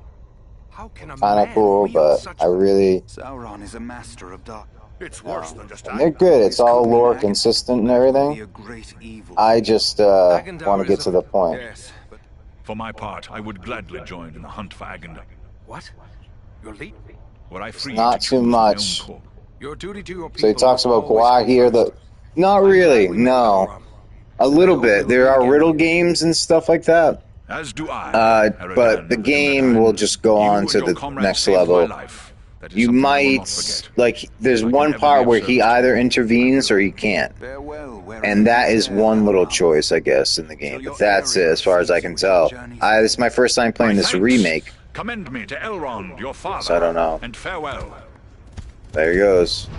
How can a Kind of man cool, wield but such I really... Sauron is a master of dark. It's worse than just They're good. It's all lore consistent and Be everything. a great evil. I just want to get to the point. Yes, but For my part, I would gladly join in the hunt for Agenda, what? Your lead? where I free Not to too choose my much. own course. Your duty to your people. So he talks about always Gwar come here. first. Not really. No. A little bit. There are riddle games and stuff like that. As do I. But the game will just go on to the next level. You might, like, there's one part where he either intervenes or he can't. And that is one little choice, I guess, in the game. But that's it, as far as I can tell. This is my first time playing this remake, Commend me to Elrond, your father. so I don't know. And farewell. There he goes.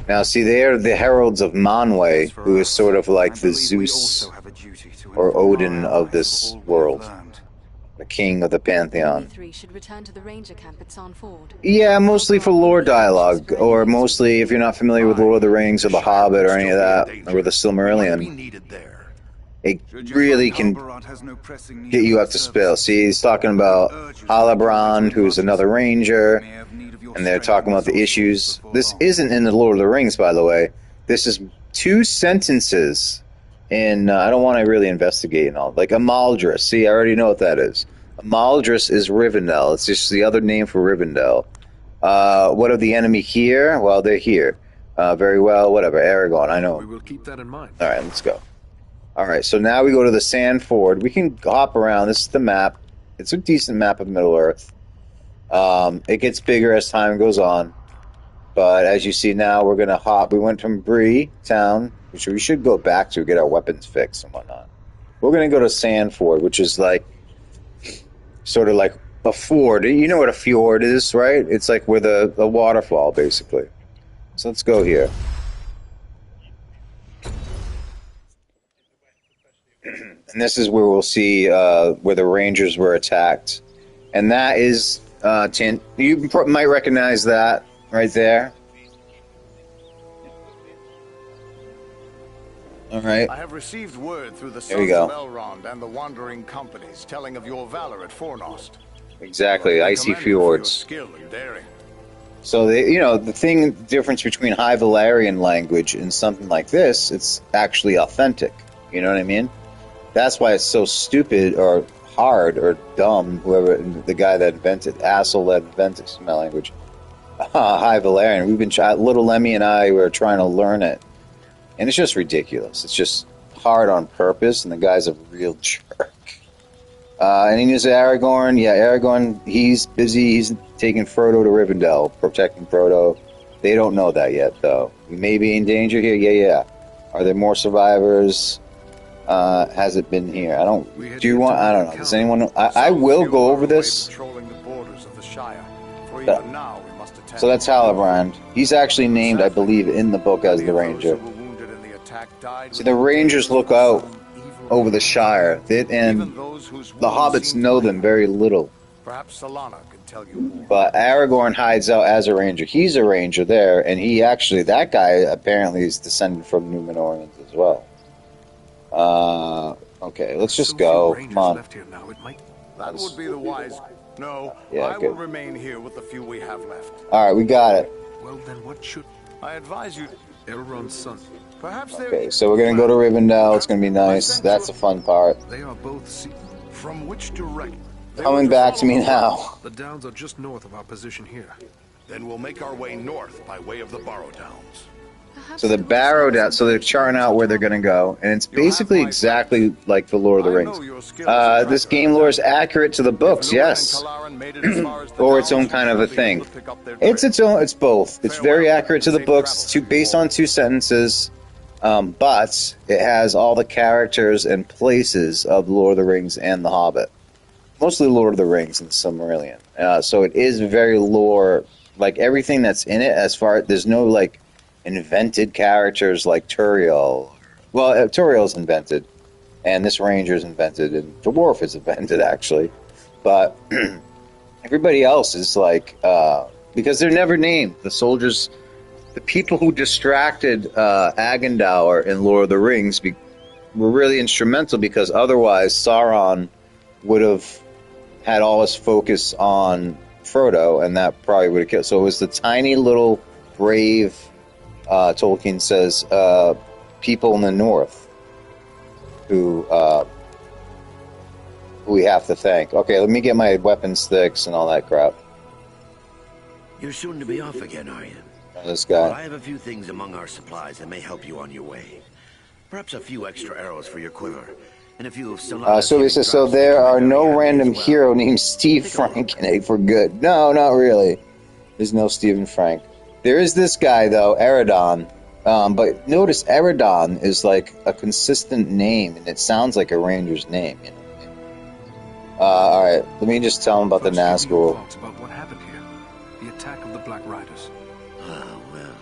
Now, see, they are the heralds of Manwë, who is sort of like the Zeus or Odin of this world. The king of the pantheon. You three should return to the ranger camp at Sarn Ford. Yeah, mostly for lore dialogue, or mostly if you're not familiar with Lord of the Rings or The Hobbit or any of that, or the Silmarillion. It really can get you up to spell. See, he's talking about Halbrand, who's another ranger, and they're talking about the issues. This isn't in the Lord of the Rings, by the way. This is 2 sentences. And I don't want to really investigate and all. Like Amaldris. See, I already know what that is. Amaldris is Rivendell. It's just the other name for Rivendell. What of the enemy here? Well, they're here. Very well, whatever. Aragorn, I know. We will keep that in mind. All right, let's go. All right, so now we go to the Sand Ford. We can hop around. This is the map. It's a decent map of Middle-earth. It gets bigger as time goes on. But as you see now, we're going to hop. We went from Bree Town, which we should go back to get our weapons fixed and whatnot. We're going to go to Sandford, which is like sort of like a ford. You know what a fjord is, right? It's like with a waterfall, basically. So let's go here. And this is where we'll see where the Rangers were attacked. And that is, you might recognize that right there. All right. I have received word through the There we sons go. of Elrond and the wandering companies telling of your valor at Fornost. Exactly, I icy commend you for your fjords. skill and daring. So they, the difference between High Valyrian language and something like this, it's actually authentic. You know what I mean? That's why it's so stupid or hard or dumb. Whoever the guy that asshole that invented my language, High Valyrian. We've been little Lemmy and I were trying to learn it, and it's just ridiculous. It's just hard on purpose, and the guy's a real jerk. And he is Aragorn. Yeah, Aragorn, he's busy. He's taking Frodo to Rivendell, protecting Frodo. They don't know that yet, though. We may be in danger here. Yeah. Are there more survivors? Has it been here? I don't. Do you want? I don't know. Does anyone? I will go over this. Patrolling the borders of the Shire. For even now, we must attend. So that's Halbrand. He's actually named, I believe, in the book as the Ranger. So the Rangers look out over the Shire, and the hobbits know them very little. Perhaps Solana can tell you more. But Aragorn hides out as a ranger. He's a ranger there, and that guy apparently is descended from Númenóreans as well. Okay, let's just go. Come on. That would be the wise. No, Yeah, I good. will remain here with the few we have left. All right, we got it. Well, then what should I advise you. Elrond's son? Perhaps Okay, so we're gonna go to Rivendell. It's gonna be nice. That's the fun part. They are both From which direction? coming back to me now. The Downs are just north of our position here. Then we'll make our way north by way of the Barrow Downs. So the Barrow Downs, so they're charting out where they're going to go, and it's basically exactly like the Lord of the Rings. This game lore is accurate to the books, yes, or its own kind of a thing. It's its own. It's both. It's very accurate to the books. It's based on 2 sentences, but it has all the characters and places of Lord of the Rings and The Hobbit. Mostly Lord of the Rings and Silmarillion. So it is very lore, like everything that's in it. As far there's no like invented characters like Turiel. Well, Turiel's invented, and this Ranger's invented, and Dwarf is invented actually, but everybody else is like because they're never named. The soldiers, the people who distracted Agendaur in Lord of the Rings were really instrumental, because otherwise Sauron would have had all his focus on Frodo, and that probably would have killed. So it was the tiny little brave, Tolkien says, people in the north who we have to thank. Okay, let me get my weapon sticks and all that crap. You're soon to be off again, are you? This guy. Well, I have a few things among our supplies that may help you on your way. Perhaps a few extra arrows for your quiver. And a few of so there are no random hero named Steve Frank in it for good. No, not really. There's no Stephen Frank. There is this guy, though, Eredon. But notice Eredon is like a consistent name, and it sounds like a ranger's name. You know? Alright, let me just tell him about the Nazgul. About what happened here. The attack of the Black Riders. Oh, well.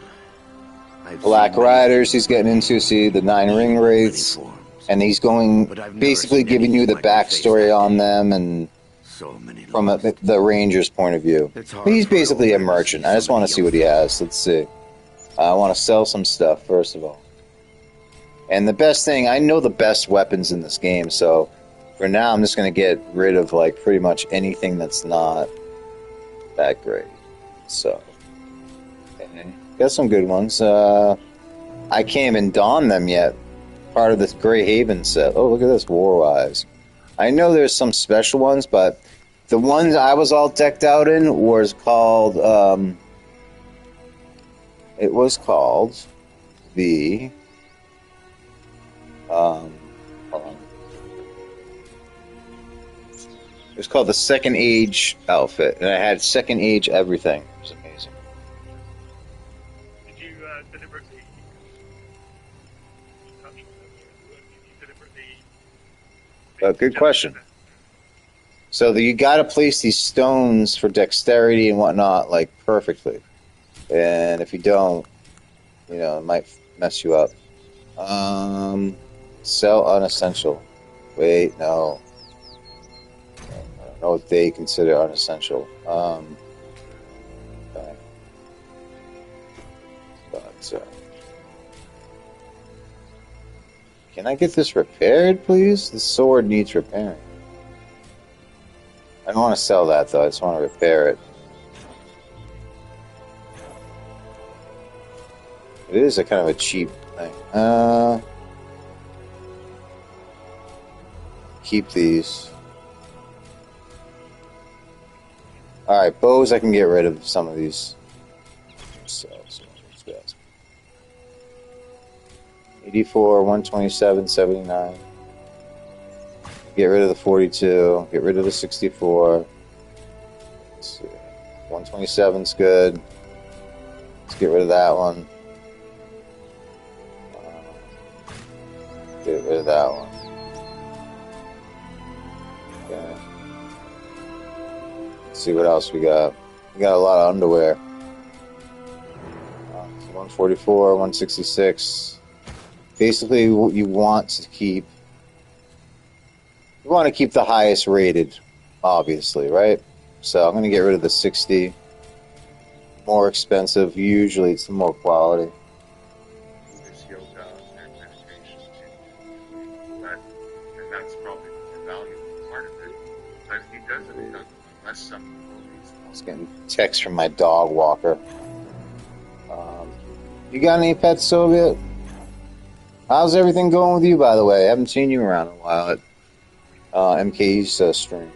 Black Riders, he's getting into, see, the 9 ring wraiths. And he's going, basically giving you the backstory on them, and from the Ranger's point of view. He's basically a merchant. I just want to see what he has. Let's see. I want to sell some stuff, first of all. And the best thing, I know the best weapons in this game, so for now I'm just going to get rid of like pretty much anything that's not that great. So, got some good ones. I can't even don them yet. Part of this Grey Haven set. Oh, look at this, Warwise. I know there's some special ones, but the ones I was all decked out in was called, it was called the, hold on. It was called the Second Age outfit, and I had Second Age everything. It was amazing. Did you deliberately good question. So you got to place these stones for dexterity and whatnot, like, perfectly. And if you don't, you know, it might mess you up. Sell unessential. Wait, no. I don't know what they consider unessential. Okay. But, can I get this repaired, please? The sword needs repairing. I don't want to sell that, though. I just want to repair it. It is a kind of a cheap thing. Keep these. Alright, bows I can get rid of some of these. So, 84, 127, 79. Get rid of the 42. Get rid of the 64. Let's see. 127's good. Let's get rid of that one. Get rid of that one. Okay. Let's see what else we got. We got a lot of underwear. 144, 166. Basically, what you want to keep. You want to keep the highest rated, obviously, right? So I'm going to get rid of the 60. More expensive. Usually, it's the more quality. I was getting text from my dog walker. You got any pets, Soviet? How's everything going with you, by the way? I haven't seen you around in a while at MKE's stream.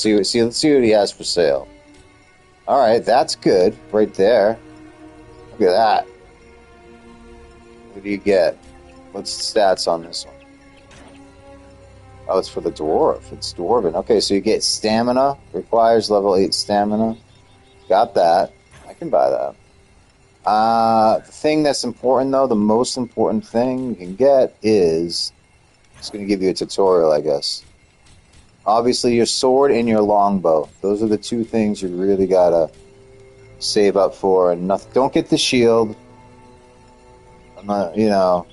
Let's see what he has for sale. All right, that's good right there. Look at that. What do you get? What's the stats on this one? Oh, it's for the dwarf. It's dwarven. Okay, so you get stamina. Requires level 8 stamina. Got that. I can buy that. The thing that's important, though, the most important thing you can get is... It's going to give you a tutorial, I guess. Obviously, your sword and your longbow. Those are the two things you really got to save up for. And nothing, don't get the shield. I'm not, you know...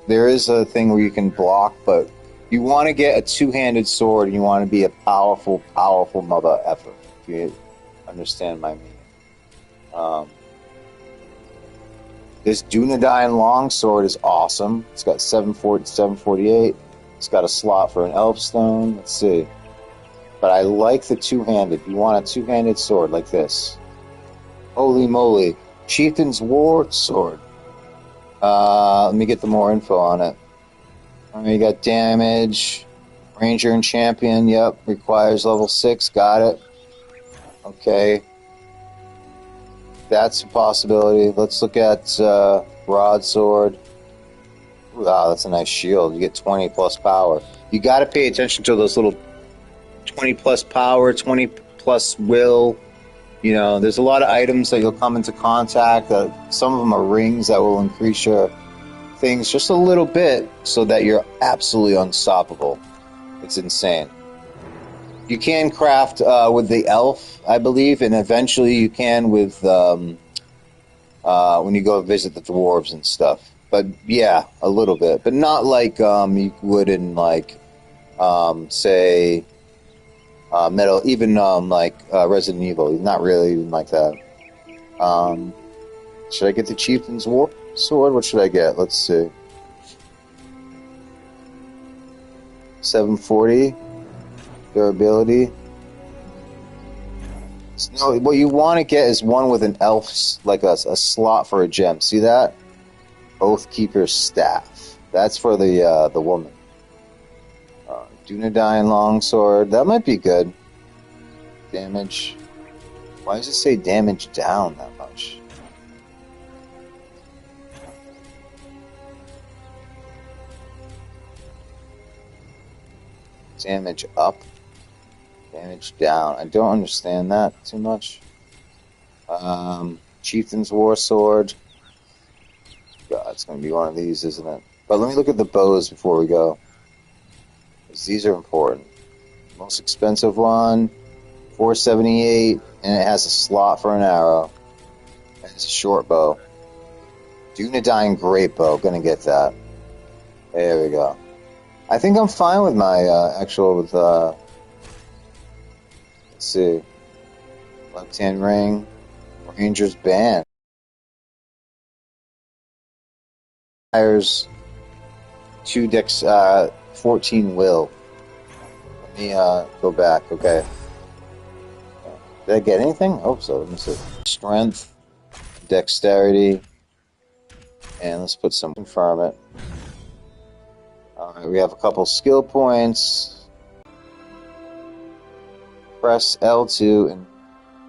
There is a thing where you can block, but... You want to get a two-handed sword, and you want to be a powerful, powerful mother effer, if you understand my meaning. This Dunedain longsword is awesome. It's got 748. It's got a slot for an elfstone. Let's see. But I like the two-handed. You want a two-handed sword like this. Holy moly. Chieftain's War Sword. Let me get the more info on it. You got damage, Ranger and Champion, yep, requires level 6, got it. Okay. That's a possibility. Let's look at Broadsword. Wow, that's a nice shield. You get 20 plus power. You got to pay attention to those little 20 plus power, 20 plus will. You know, there's a lot of items that you'll come into contact. Some of them are rings that will increase your things just a little bit so that you're absolutely unstoppable. It's insane. You can craft with the elf, I believe, and eventually you can with when you go visit the dwarves and stuff. But yeah, a little bit, but not like you would in like say Metal, even like Resident Evil. Not really even like that. Should I get the Chieftain's War Sword? What should I get? Let's see. 740 durability. No, what you want to get is one with an elf, like a slot for a gem. See that? Oathkeeper's Staff. That's for the woman. Dunedain Longsword. That might be good. Damage. Why does it say damage down that much? Damage up. Damage down. I don't understand that too much. Chieftain's War Sword. God, it's going to be one of these, isn't it? But let me look at the bows before we go. These are important. Most expensive one, 478, and it has a slot for an arrow. And it's a short bow. Dunedain Great Bow. Gonna get that. There we go. I think I'm fine with my let's see. Left-hand ring. Ranger's Band. Fires 2 dex 14 will. Let me go back, okay. Did I get anything? I hope so. Let me see. Strength, dexterity, and let's put some, confirm it. Alright, we have a couple skill points. Press L2, and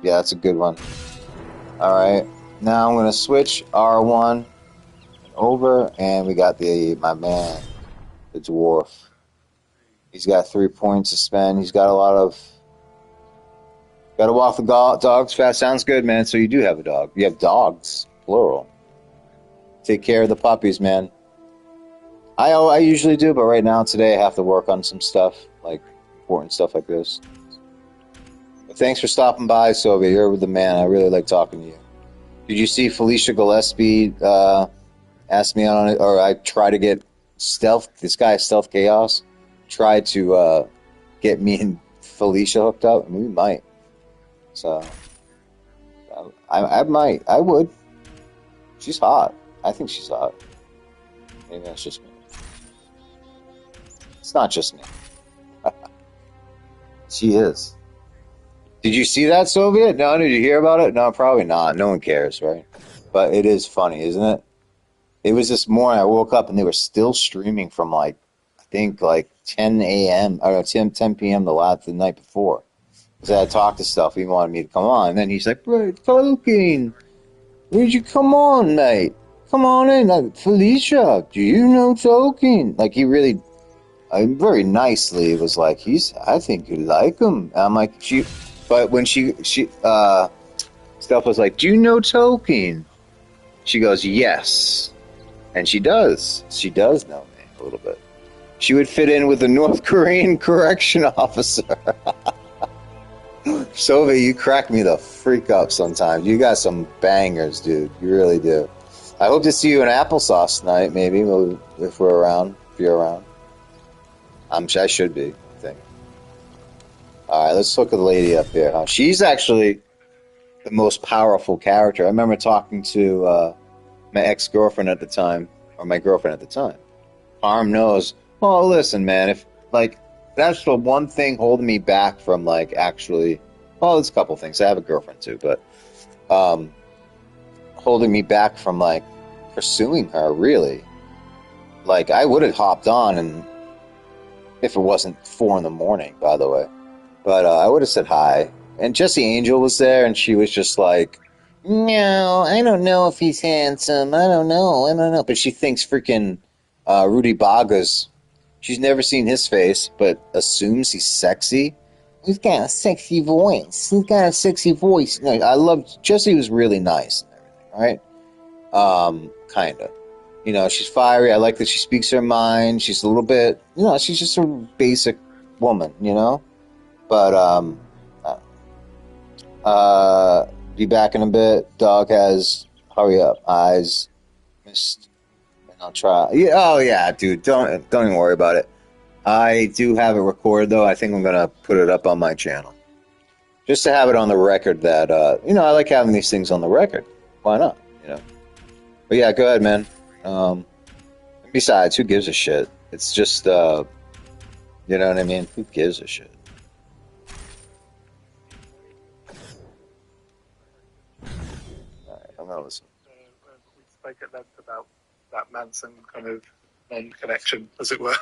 yeah, that's a good one. Alright, now I'm going to switch R1 over, and we got my man, the dwarf. He's got 3 points to spend. He's got a lot of... Got to walk the dogs fast. Sounds good, man. So you do have a dog. You have dogs, plural. Take care of the puppies, man. I usually do, but right now, today, I have to work on some stuff, like important stuff like this. But thanks for stopping by, Sylvia. You're the man. I really like talking to you. Did you see Felicia Gillespie asked me on it, or I try to get this guy, Stealth Chaos, tried to get me and Felicia hooked up, and we might. So, I might. I would. She's hot. I think she's hot. Maybe that's just me. It's not just me. She is. Did you see that, Soviet? No, did you hear about it? No, probably not. No one cares, right? But it is funny, isn't it? It was this morning, I woke up and they were still streaming from I think 10 a.m. or 10 p.m. the night before. Because I talked to stuff. He wanted me to come on. And then he's like, "Bro, Tolkien, would you come on, mate? Come on in. Like, Felicia, do you know Tolkien?" Like, he really, very nicely was like, I think you like him. And I'm like, but when Steph was like, "Do you know Tolkien?" She goes, "Yes." And she does. She does know me a little bit. She would fit in with the North Korean correction officer. Sova, you crack me the freak up sometimes. You got some bangers, dude. You really do. I hope to see you in Applesauce tonight, maybe, if we're around, if you're around. I should be, I think. All right, let's look at the lady up here. Huh? She's actually the most powerful character. I remember talking to my ex-girlfriend at the time, or my girlfriend at the time. Harm knows. Oh, listen, man, if, like, that's the one thing holding me back from, like, actually... Well, there's a couple things. I have a girlfriend, too, but... holding me back from, like, pursuing her, really. Like, I would have hopped on, and... If it wasn't 4 in the morning, by the way. But I would have said hi. And Jessie Angel was there, and she was just like... No, I don't know if he's handsome. I don't know. But she thinks freaking Rudy Baga's... She's never seen his face, but assumes he's sexy. He's got a sexy voice. No, I loved... Jessie was really nice and everything, right? Kind of. You know, she's fiery. I like that she speaks her mind. She's a little bit... You know, she's just a basic woman, you know? But, be back in a bit. Dog has... Hurry up. Eyes. Missed... I'll try. Yeah, oh yeah, dude. Don't even worry about it. I do have it recorded though. I think I'm gonna put it up on my channel, just to have it on the record. That you know, I like having these things on the record. Why not? You know. But yeah, go ahead, man. Besides, who gives a shit? It's just, you know what I mean? Who gives a shit? All right, I'm gonna listen. We spoke at length about that Manson kind of connection, as it were.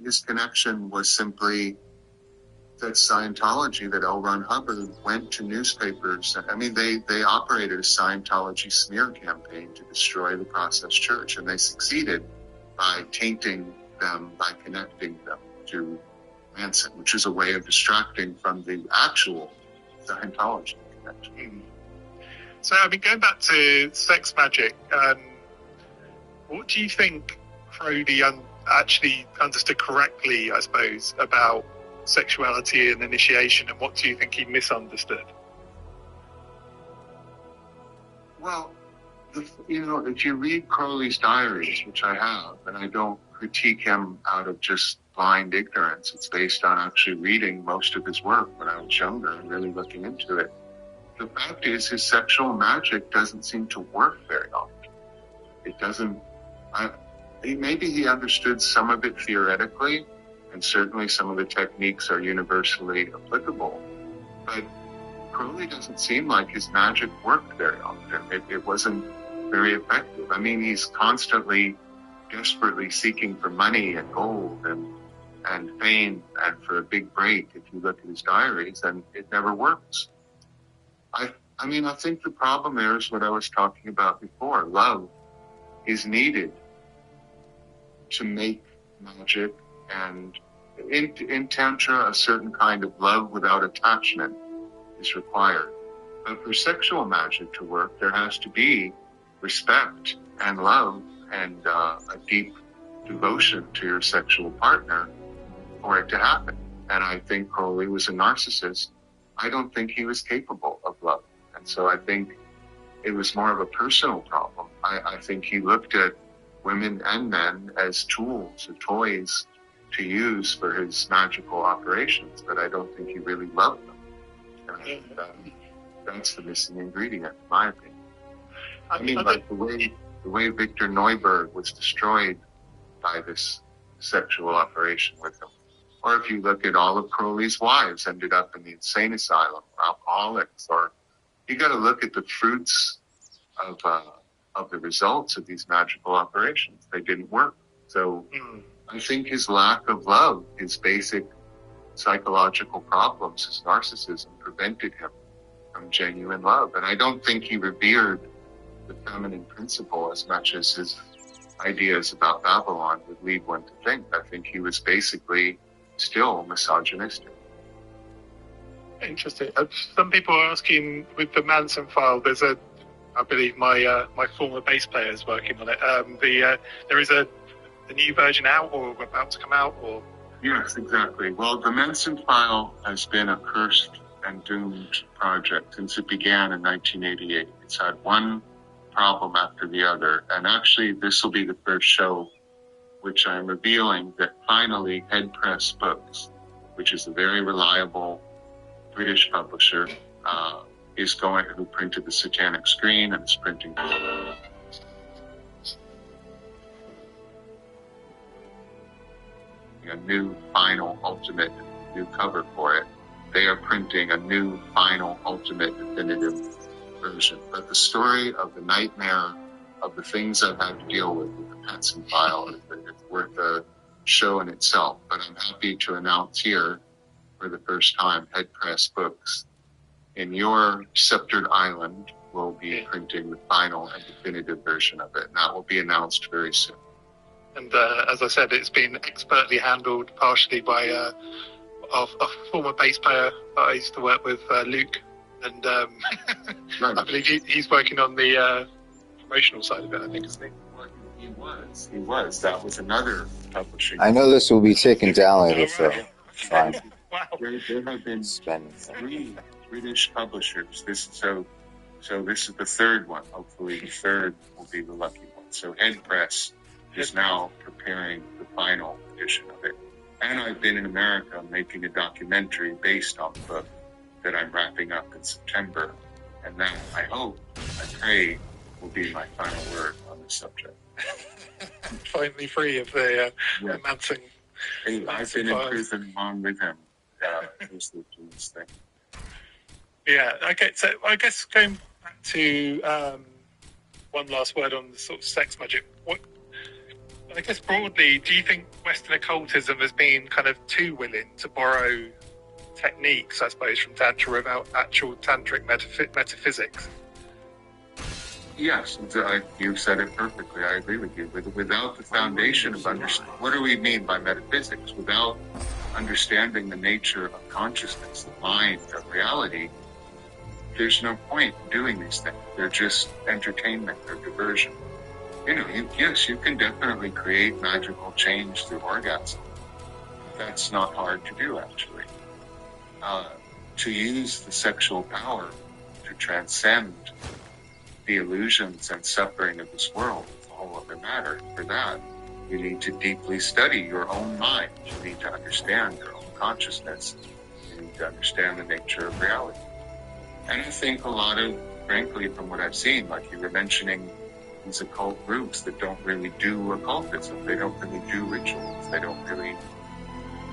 His connection was simply that Scientology, that L. Ron Hubbard went to newspapers. I mean, they operated a Scientology smear campaign to destroy the Process Church, and they succeeded by tainting them, by connecting them to Manson, which is a way of distracting from the actual Scientology connection. So, I mean, going back to sex magic, what do you think Crowley actually understood correctly, I suppose, about sexuality and initiation, and what do you think he misunderstood? Well, you know, if you read Crowley's diaries, which I have, and I don't critique him out of just blind ignorance, it's based on actually reading most of his work when I was younger and really looking into it. The fact is, his sexual magic doesn't seem to work very often. It doesn't... maybe he understood some of it theoretically, and certainly some of the techniques are universally applicable. But Crowley doesn't seem like his magic worked very often. It wasn't very effective. I mean, he's constantly, desperately seeking for money and gold and fame and for a big break, if you look at his diaries, and it never works. I mean, I think the problem there is what I was talking about before. Love is needed to make magic, and in Tantra, a certain kind of love without attachment is required. But for sexual magic to work, there has to be respect and love and a deep devotion to your sexual partner for it to happen. And I think Crowley was a narcissist. I don't think he was capable of love. And so I think it was more of a personal problem. I think he looked at women and men as tools or toys to use for his magical operations, but I don't think he really loved them. And that's the missing ingredient, in my opinion. I mean, like the way Victor Neuberg was destroyed by this sexual operation with him. Or if you look at all of Crowley's wives ended up in the insane asylum, or alcoholics, or you got to look at the fruits of the results of these magical operations. They didn't work. So I think his lack of love, his basic psychological problems, his narcissism, prevented him from genuine love. And I don't think he revered the feminine principle as much as his ideas about Babylon would lead one to think. I think he was basically still misogynistic. Interesting. Some people are asking with the Manson file. There's I believe my former bass player is working on it. There is a new version out or about to come out, or yes, exactly. Well, the Manson file has been a cursed and doomed project since it began in 1988. It's had one problem after the other, and actually, this will be the first show which I'm revealing that finally Head Press Books, which is a very reliable British publisher, who printed the Satanic Screen and is printing a new final ultimate new cover for it. They are printing a new final ultimate definitive version. But the story of the nightmare of the things I've had to deal with the Manson file is worth a show in itself. But I'm happy to announce here for the first time, Head Press Books in your sceptered island will be printing the final and definitive version of it. And that will be announced very soon. And as I said, it's been expertly handled partially by a former bass player that I used to work with, Luke. And right. I believe he's working on the promotional side of it, I think, isn't he? He was. That was another publishing. I know this will be taken down later, so fine. Wow. There have been 3 British publishers. So this is the third one. Hopefully the third will be the lucky one. So Head Press is now preparing the final edition of it. And I've been in America making a documentary based on the book that I'm wrapping up in September. And that, I pray, will be my final word on this subject. Finally free of the Manson. I've been in prison along with him. This thing. Yeah, okay, so I guess going back to one last word on the sort of sex magic. I guess broadly, do you think Western occultism has been kind of too willing to borrow techniques, I suppose, from Tantra without actual tantric metaphysics? Yes, you said it perfectly. I agree with you. Without the foundation of understanding, what do we mean by metaphysics? Without understanding the nature of consciousness, the mind, of reality, there's no point in doing these things. They're just entertainment or diversion. You can definitely create magical change through orgasm. That's not hard to do, actually. To use the sexual power to transcend the illusions and suffering of this world is a whole other matter. For that, you need to deeply study your own mind. You need to understand your own consciousness. You need to understand the nature of reality. And I think frankly, from what I've seen, like you were mentioning, these occult groups that don't really do occultism. They don't really do rituals.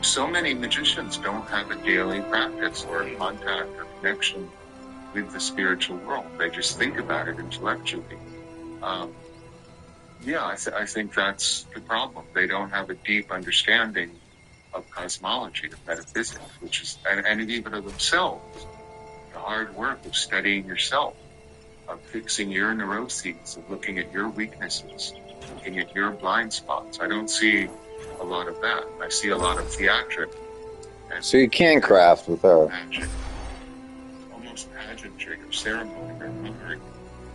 So many magicians don't have a daily practice or a contact or connection with the spiritual world. They just think about it intellectually. I think that's the problem. They don't have a deep understanding of cosmology, of metaphysics, and even of themselves. The hard work of studying yourself, of fixing your neuroses, of looking at your weaknesses, looking at your blind spots. I don't see a lot of that. I see a lot of theatric. So you can craft with her. Magic. Almost pageantry or ceremony or mummery,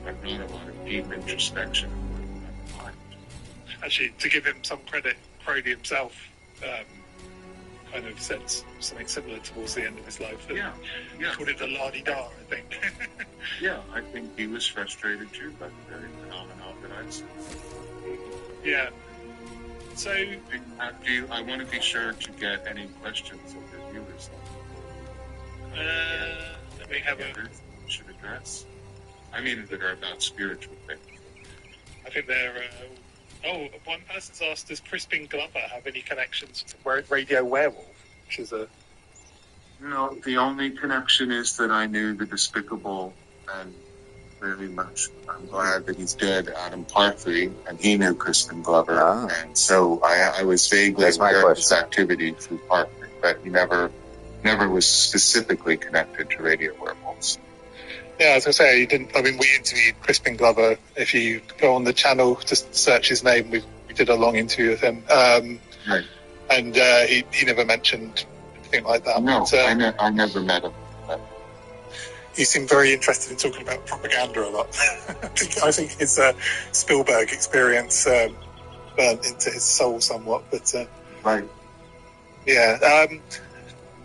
but not a lot of deep introspection. Actually, to give him some credit, Crowley himself kind of said something similar towards the end of his life. Yeah. He called it the la-di-da, I think. Yeah, I think he was frustrated too by the very phenomenon that I've seen. Yeah. So, I want to be sure to get any questions of the viewers. Let me have should address. I mean, that are about spiritual things. I think they're. One person's asked, does Crispin Glover have any connections to Radio Werewolf? Which is a. No, the only connection is that I knew the despicable and very much, I'm glad that he's dead, Adam Parsley, and he knew Crispin Glover. And so I was vaguely aware of his activity through Parsley, but he never never was specifically connected to radio werewolves. Yeah, as I say, he didn't. I mean, we interviewed Crispin Glover. If you go on the channel, just search his name. We did a long interview with him, Right. and he never mentioned anything like that. No, But, I never met him. But he seemed very interested in talking about propaganda a lot. I think his Spielberg experience burned into his soul somewhat. But right. Yeah.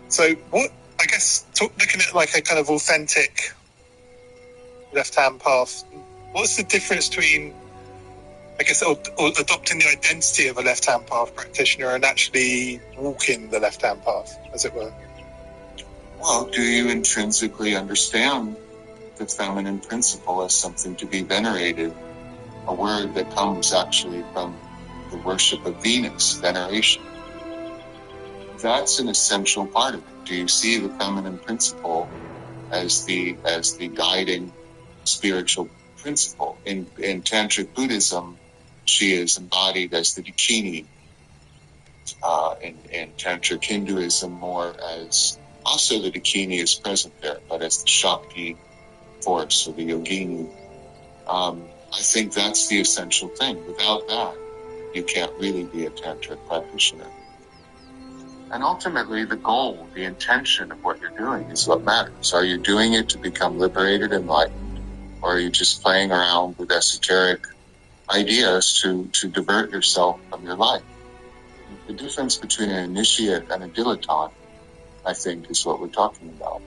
So what? I guess looking at like a kind of authentic left-hand path, what's the difference between, I guess, or adopting the identity of a left-hand path practitioner and actually walking the left-hand path, as it were? Well, do you intrinsically understand the feminine principle as something to be venerated? A word that comes actually from the worship of Venus, veneration. That's an essential part of it. Do you see the feminine principle as the guiding spiritual principle? In Tantric Buddhism, she is embodied as the Dakini. In Tantric Hinduism, more as also the Dakini is present there, but as the Shakti force or the Yogini. I think that's the essential thing. Without that, you can't really be a Tantric practitioner. And ultimately, the goal, the intention of what you're doing is what matters. Are you doing it to become liberated, enlightened, or are you just playing around with esoteric ideas to divert yourself from your life? The difference between an initiate and a dilettante, I think, is what we're talking about.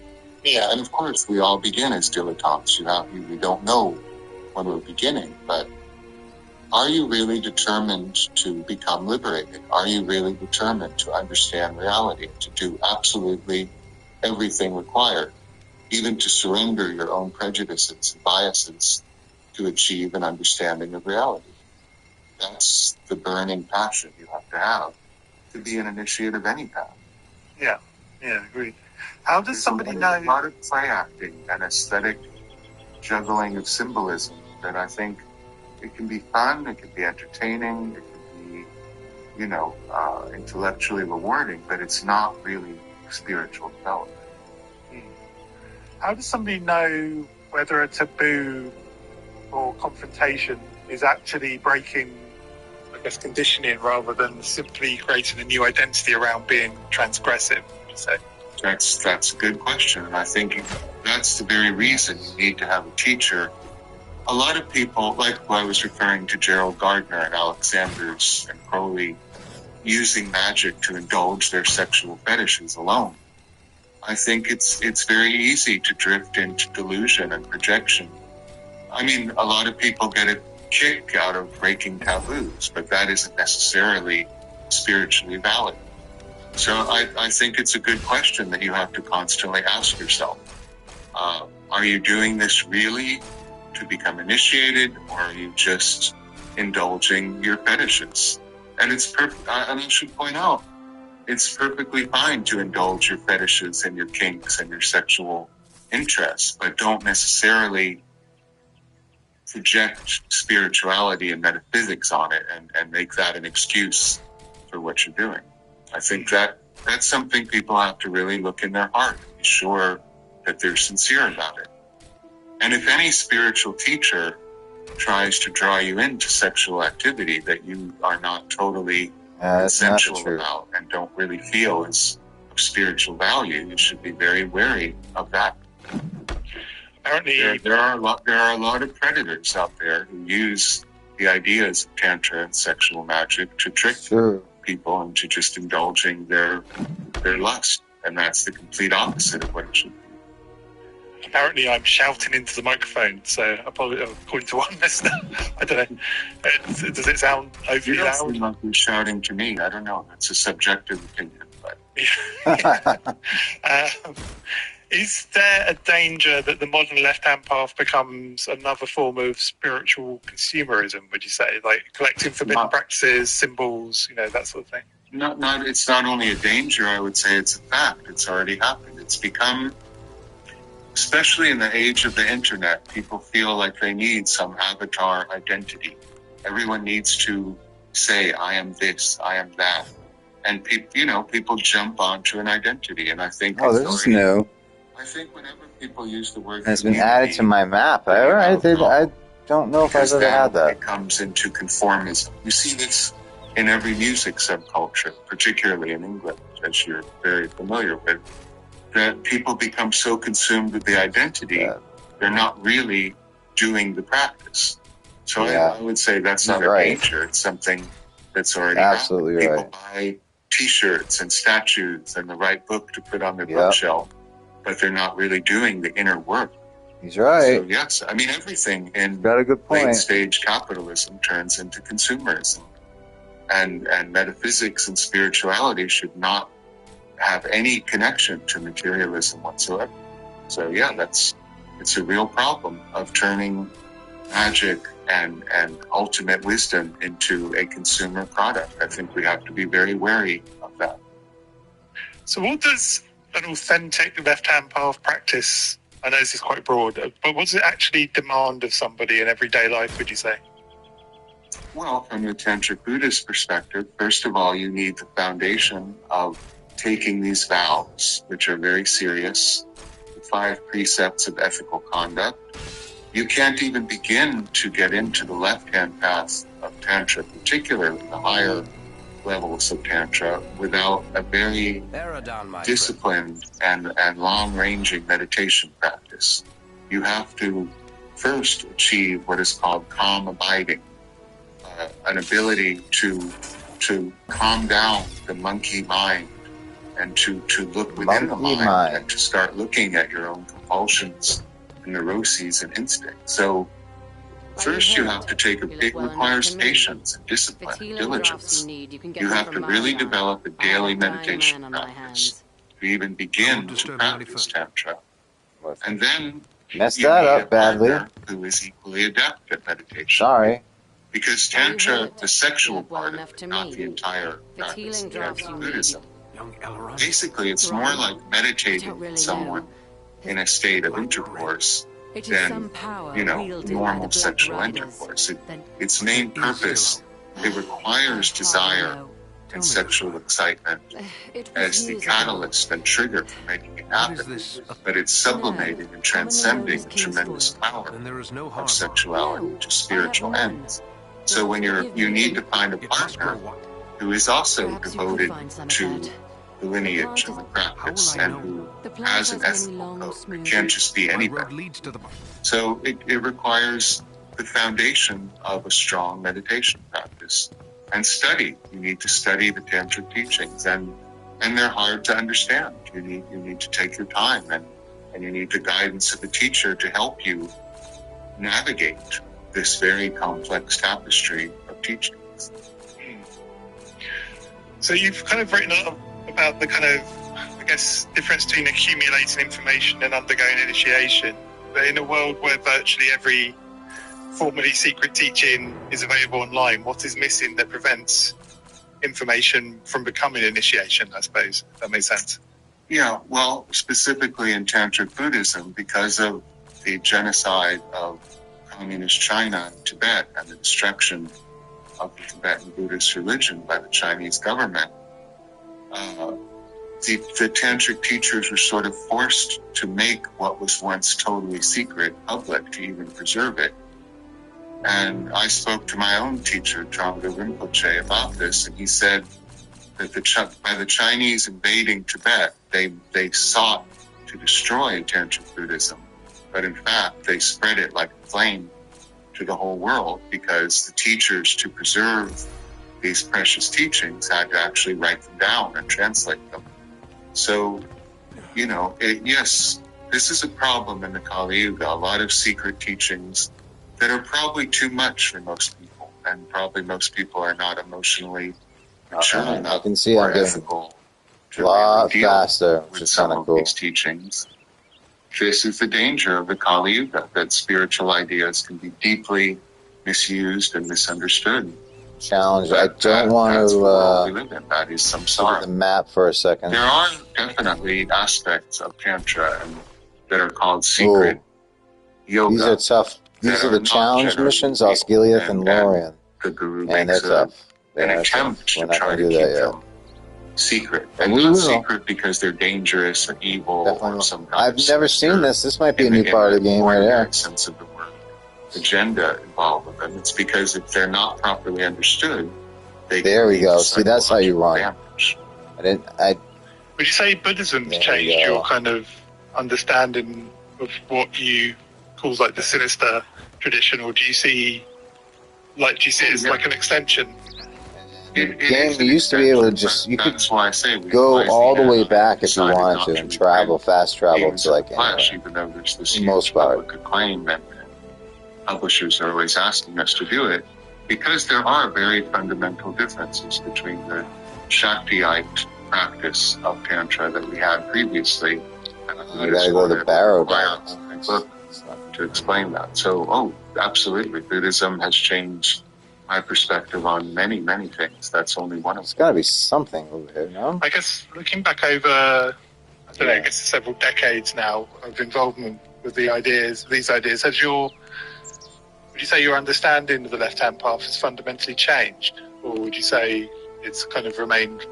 Yeah. And of course, we all begin as dilettantes. We don't know when we're beginning, but are you really determined to become liberated? Are you really determined to understand reality, to do absolutely everything required, even to surrender your own prejudices and biases to achieve an understanding of reality? That's the burning passion you have to be an initiate of any path. Yeah, agreed. How does somebody know? A lot of play acting and aesthetic juggling of symbolism that I think it can be fun, it can be entertaining, it can be, intellectually rewarding, but it's not really spiritual development. How does somebody know whether a taboo or confrontation is actually breaking, I guess, conditioning rather than simply creating a new identity around being transgressive, would you say? That's a good question, and I think that's the very reason you need to have a teacher. A lot of people, like I was referring to Gerald Gardner and Alexanders and Crowley, using magic to indulge their sexual fetishes alone. I think it's very easy to drift into delusion and projection. I mean, a lot of people get a kick out of breaking taboos, but that isn't necessarily spiritually valid. So I think it's a good question that you have to constantly ask yourself. Are you doing this really to become initiated, or are you just indulging your fetishes? And it's and I should point out, it's perfectly fine to indulge your fetishes and your kinks and your sexual interests, but don't necessarily project spirituality and metaphysics on it and make that an excuse for what you're doing. I think that's something people have to really look in their heart and be sure that they're sincere about it. And if any spiritual teacher tries to draw you into sexual activity that you are not totally consensual about and don't really feel is of spiritual value, you should be very wary of that. Apparently, there are a lot of predators out there who use the ideas of Tantra and sexual magic to trick people into just indulging their lust, and that's the complete opposite of what it should be. Apparently, I'm shouting into the microphone, so according to one listener, I don't know. Does it sound overly loud? Seem like you're shouting to me. I don't know. It's a subjective opinion, but. Is there a danger that the modern left-hand path becomes another form of spiritual consumerism, would you say? Like collecting forbidden practices, symbols, that sort of thing? It's not only a danger, I would say it's a fact. It's already happened. It's become, especially in the age of the internet, people feel like they need some avatar identity. Everyone needs to say, I am this, I am that. and people jump onto an identity, and I think Oh, this is new. I think whenever people use the word And it's been added to my map. I don't know if I've ever had that. It comes into conformism. You see this in every music subculture, particularly in England, as you're very familiar with, that people become so consumed with the identity, they're not really doing the practice. So I would say that's not a danger. It's something that's already absolutely happening. right. People buy T-shirts and statues and the right book to put on their bookshelf, but they're not really doing the inner work. He's right. So yes, I mean everything in got a good point. late-stage capitalism turns into consumerism, and metaphysics and spirituality should not have any connection to materialism whatsoever. So yeah, it's a real problem of turning magic and ultimate wisdom into a consumer product. I think we have to be very wary of that. So what does an authentic left-hand path practice, I know this is quite broad, but what does it actually demand of somebody in everyday life, would you say? Well, from the Tantric Buddhist perspective, first of all, you need the foundation of taking these vows, which are very serious, the 5 precepts of ethical conduct. You can't even begin to get into the left-hand path of Tantra, particularly the higher levels of Tantra, without a very disciplined and long-ranging meditation practice. You have to first achieve what is called calm abiding, an ability to calm down the monkey mind and to look within the mind and to start looking at your own compulsions and neuroses and instincts. So first you have to take it requires patience and discipline and diligence. You have to really develop a daily meditation practice to even begin to practice Tantra. And then messed that up badly. Who is equally adept at meditation. Sorry. Because Tantra, the sexual part of it, not the entire practice of Buddhism. Basically, it's more like meditating with someone in a state of intercourse than, normal sexual intercourse. Its main purpose, it requires desire and sexual excitement as the catalyst and trigger for making it happen. But it's sublimating and transcending the tremendous power of sexuality to spiritual ends. So when you need to find a partner who is also devoted to the lineage and the practice and who has an ethical code. It can't just be anybody. So it requires the foundation of a strong meditation practice. And study. You need to study the Tantric teachings, and they're hard to understand. You need to take your time, and you need the guidance of a teacher to help you navigate this very complex tapestry of teachings. So you've kind of written about the kind of, I guess, difference between accumulating information and undergoing initiation. But in a world where virtually every formerly secret teaching is available online, what is missing that prevents information from becoming initiation, I suppose, if that makes sense? Yeah, well, specifically in Tantric Buddhism, because of the genocide of communist China and Tibet and the destruction of the Tibetan Buddhist religion by the Chinese government, the Tantric teachers were sort of forced to make what was once totally secret public to even preserve it. And I spoke to my own teacher, Trungpa Rinpoche, about this, and he said that by the Chinese invading Tibet, they sought to destroy Tantric Buddhism, but in fact they spread it like a flame to the whole world, because the teachers, to preserve these precious teachings, had to actually write them down and translate them. So, yes, this is a problem in the Kali Yuga, a lot of secret teachings that are probably too much for most people, and probably most people are not emotionally mature enough. I can see I'm getting a lot faster, which is kind of cool. These teachings. This is the danger of the Kali Yuga, that spiritual ideas can be deeply misused and misunderstood. Challenge. I don't want to that is look at the map for a second. There are definitely aspects of Tantra that are called secret yoga. These are tough. These are the challenge missions, Osgiliath and Lorien. The Guru and they're tough. An attempt to try to keep them secret. And And we not will. secret because they're dangerous or evil Definitely. or some kind I've of never seen this. This might be a new in part of the game right ordinary there. sense of the word agenda involved with them. It's because if they're not properly understood, they There can we lead go. to See, that's how you run. damage. Would you say Buddhism's There we changed go. your kind of understanding of what you call like the sinister tradition, or do you see it as like an extension? Game, you used to be able to just, you could That's why I say we go advise all the the way end. back if you Decided wanted not to and reprint travel, fast travel games to like in Flash, anywhere. even though there's this For the most huge part. public acclaim and publishers are always asking us to do it, because there are very fundamental differences between the Shaktiite practice of Tantra that we had previously. You gotta go to the Barrow Downs. Book to explain that. So, absolutely, Buddhism has changed my perspective on many, many things. That's only one of There's them. gotta be something over here, no? I guess looking back over, I don't know, I guess several decades now of involvement with these ideas, would you say your understanding of the left-hand path has fundamentally changed, or would you say it's kind of remained?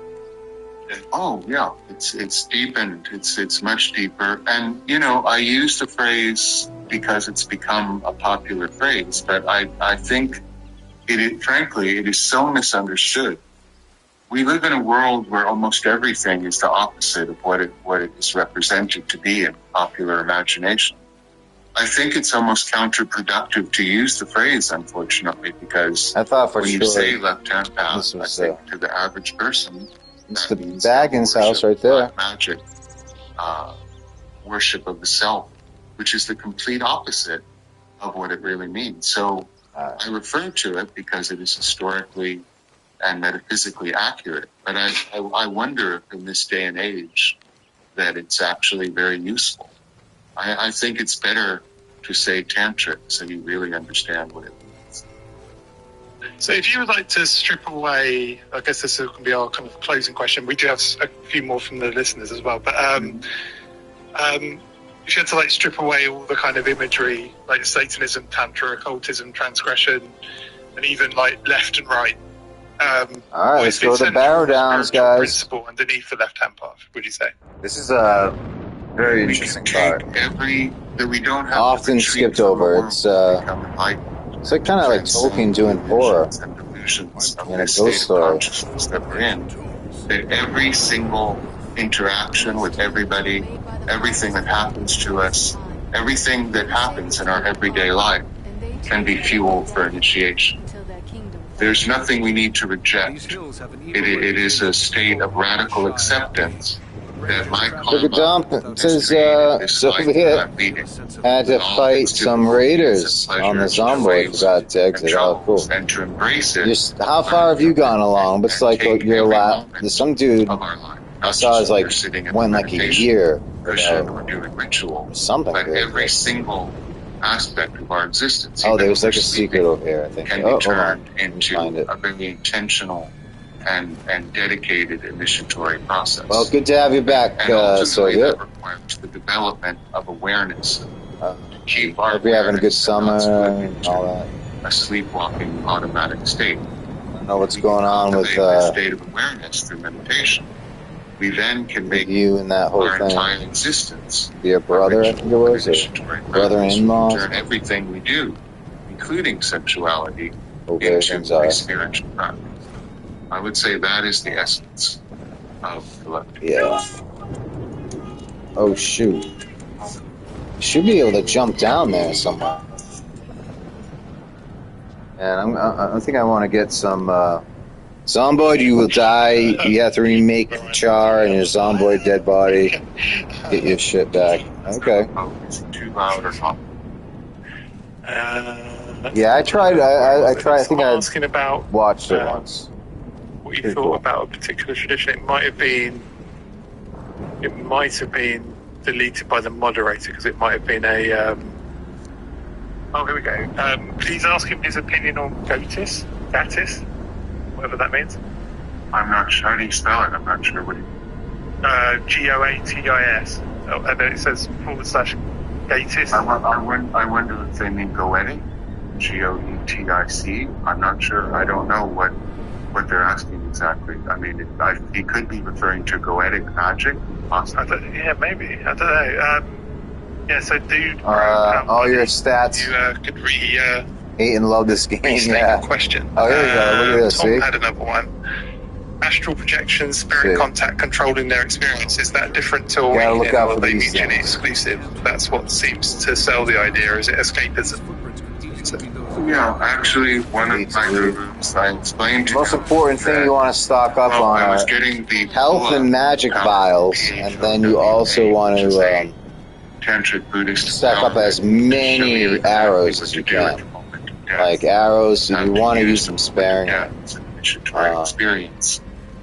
Oh yeah, it's deepened. It's much deeper. And I use the phrase because it's become a popular phrase, but I think frankly it is so misunderstood. We live in a world where almost everything is the opposite of what it is represented to be in popular imagination. I think it's almost counterproductive to use the phrase, unfortunately, because I thought for when sure you say left-hand path, this I was, think to the average person, it's that the means Baggins house right there. black magic, worship of the self, which is the complete opposite of what it really means. So I refer to it because it is historically and metaphysically accurate. But I wonder if in this day and age that it's actually very useful. I think it's better to say tantric so you really understand what it means. So if you would like to strip away, I guess this can be our kind of closing question. We do have a few more from the listeners as well, but if you had to strip away all the kind of imagery, like Satanism, Tantra, occultism, transgression, and even left and right. Alright, let's go to the Barrow Downs, guys. Principle underneath the left-hand path, would you say? This is a very interesting part. We don't have often skipped over. It's like kind of like Tolkien doing horror in a ghost story. That we're in. That every single interaction with everybody, everything that happens to us, everything that happens in our everyday life can be fuel for initiation. There's nothing we need to reject. It is a state of radical acceptance that my Look at Jump. It says Soviet had to fight some raiders on the Zomboid. Forgot to exit. Oh, cool. And to embrace it. Just, how far have you gone along? It's like your lap. There's some dude I saw is went a year or doing ritual. Something. But every single aspect of our existence. Oh, there's a secret over here, I think. Can be turned into a very intentional and dedicated initiatory process. Well, good to have you back, Soviet. That requires the development of awareness. Keep hope you're having a good summer and all that. A sleepwalking automatic state. I don't know what's going on with state of awareness through meditation. We then can make you and that whole our thing. entire existence. Your brother, I think it was, or brother-in-law. Turn everything we do, including sexuality, Okay, into a spiritual practice. I would say that is the essence of the left. Yeah. Oh shoot! Should be able to jump down there somewhere. And I think I want to get some. Zomboid, you will die. You have to remake Char and your Zomboid dead body. Get your shit back. Okay. Is it too loud or not? Yeah, I tried. I tried. I think I asking about watched it once. What you thought about a particular tradition? It might have been deleted by the moderator because it might have been a. Oh, here we go. Please ask him his opinion on Gotis, whatever that means. I'm not sure. How do you spell it? I'm not sure what. Goatis. Oh, and then it says /Gatis. I wonder if they mean Goetic. Goetic. I'm not sure. I don't know what what they're asking exactly. I mean, he could be referring to goetic magic, possibly. Yeah, maybe. I don't know. Yeah, so dude... all your stats. You could hate and love this game, yeah. Question. Oh, here we go. Look at this, Tom see? had another one. Astral projection, spirit contact, controlling their experience. Is that different to all look out for they these mutually things. exclusive? That's what seems to sell the idea. Is it escapism? Yeah, actually, one of my gurus, I explained to Most him important thing that, you want to stock up on I was are getting the health and magic vials, and then you also want to Tantric Buddhist stack up as many arrows as you can. Like arrows, so you want to use some sparing. Experience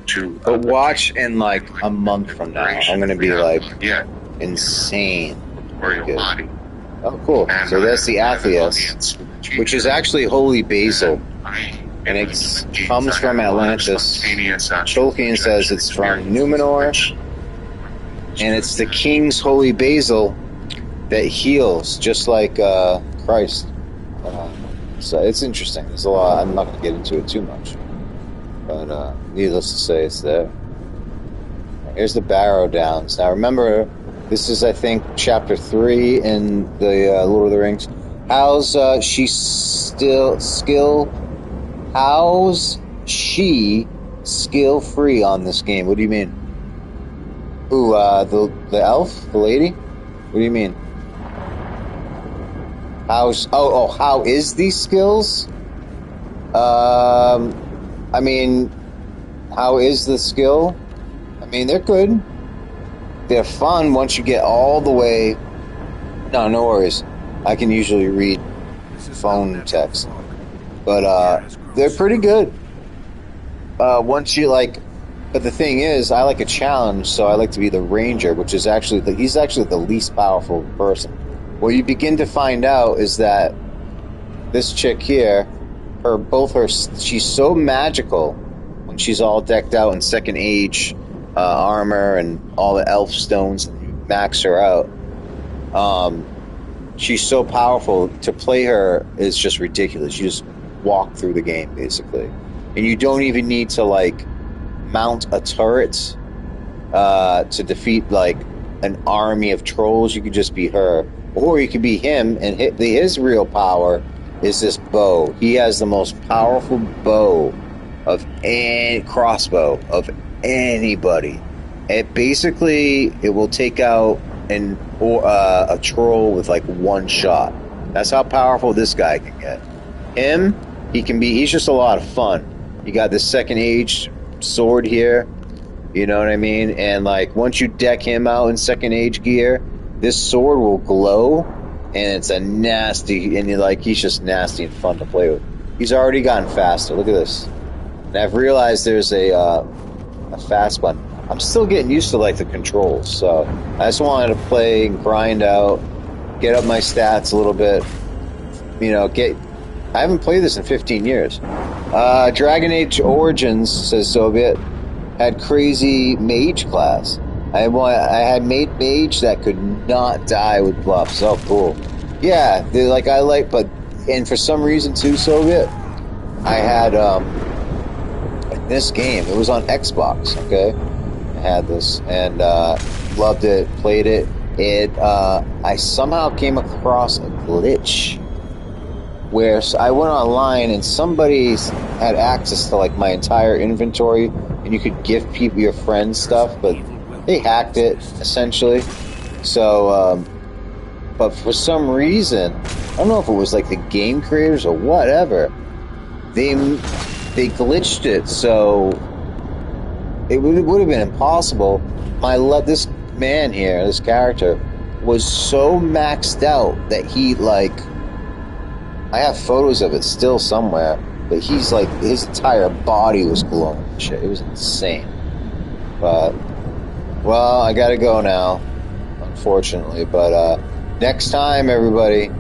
to. But watch in like a month from now, I'm going to be like insane. For your body. Oh, cool. So that's the Atheus, which is actually holy basil. And it comes from Atlantis. Tolkien says it's from Numenor. And it's the king's holy basil that heals, just like Christ. So it's interesting. There's a lot. I'm not going to get into it too much. But needless to say, it's there. Here's the Barrow Downs. Now remember, this is, I think, chapter 3 in the Lord of the Rings. How's she skill-free on this game? What do you mean? Ooh, the elf? The lady? What do you mean? How is these skills? I mean, how is the skill? I mean, they're good. They're fun once you get all the way... No worries. I can usually read phone text. But, they're pretty good. Once you, like... But the thing is, I like a challenge, so I like to be the ranger, which is actually... He's actually the least powerful person. What you begin to find out is that this chick here, she's so magical when she's all decked out in Second Age armor and all the elf stones that you max her out. She's so powerful. To play her is just ridiculous. You just walk through the game, basically. And you don't even need to, like, mount a turret to defeat, like, an army of trolls. You could just be her. Or you could be him, and his real power is this bow. He has the most powerful bow of any crossbow of anybody. It will take out a troll with like one shot. That's how powerful this guy can get. He's just a lot of fun. You got this Second Age sword here, you know what I mean? And like once you deck him out in Second Age gear, this sword will glow, and it's he's just nasty and fun to play with. He's already gotten faster. Look at this. And I've realized there's a fast button. I'm still getting used to like the controls, so I just wanted to play and grind out, get up my stats a little bit. I haven't played this in 15 years. Dragon Age Origins, says Soviet, had crazy mage class. I had made mage that could not die with buffs. Oh, cool. Yeah, and for some reason too, Soviet, I had this game. It was on Xbox. Okay, I had this and loved it. Played it. I somehow came across a glitch where I went online and somebody had access to like my entire inventory, and you could give people, your friends, stuff, but they hacked it, essentially. So, but for some reason, I don't know if it was like the game creators or whatever, they glitched it, so it would have been impossible. This man here, this character, was so maxed out that he, like... I have photos of it still somewhere, but he's like, his entire body was glowing and shit. It was insane. But... well, I gotta go now, unfortunately. But next time, everybody,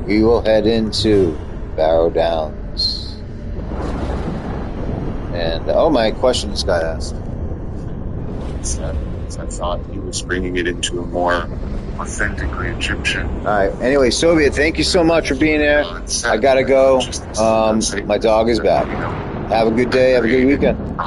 we will head into Barrow Downs. And my question this guy asked. I thought he was bringing it into a more authentically Egyptian. All right. Anyway, Soviet, thank you so much for being there. I gotta go. My dog is back. Have a good day. Have a good weekend.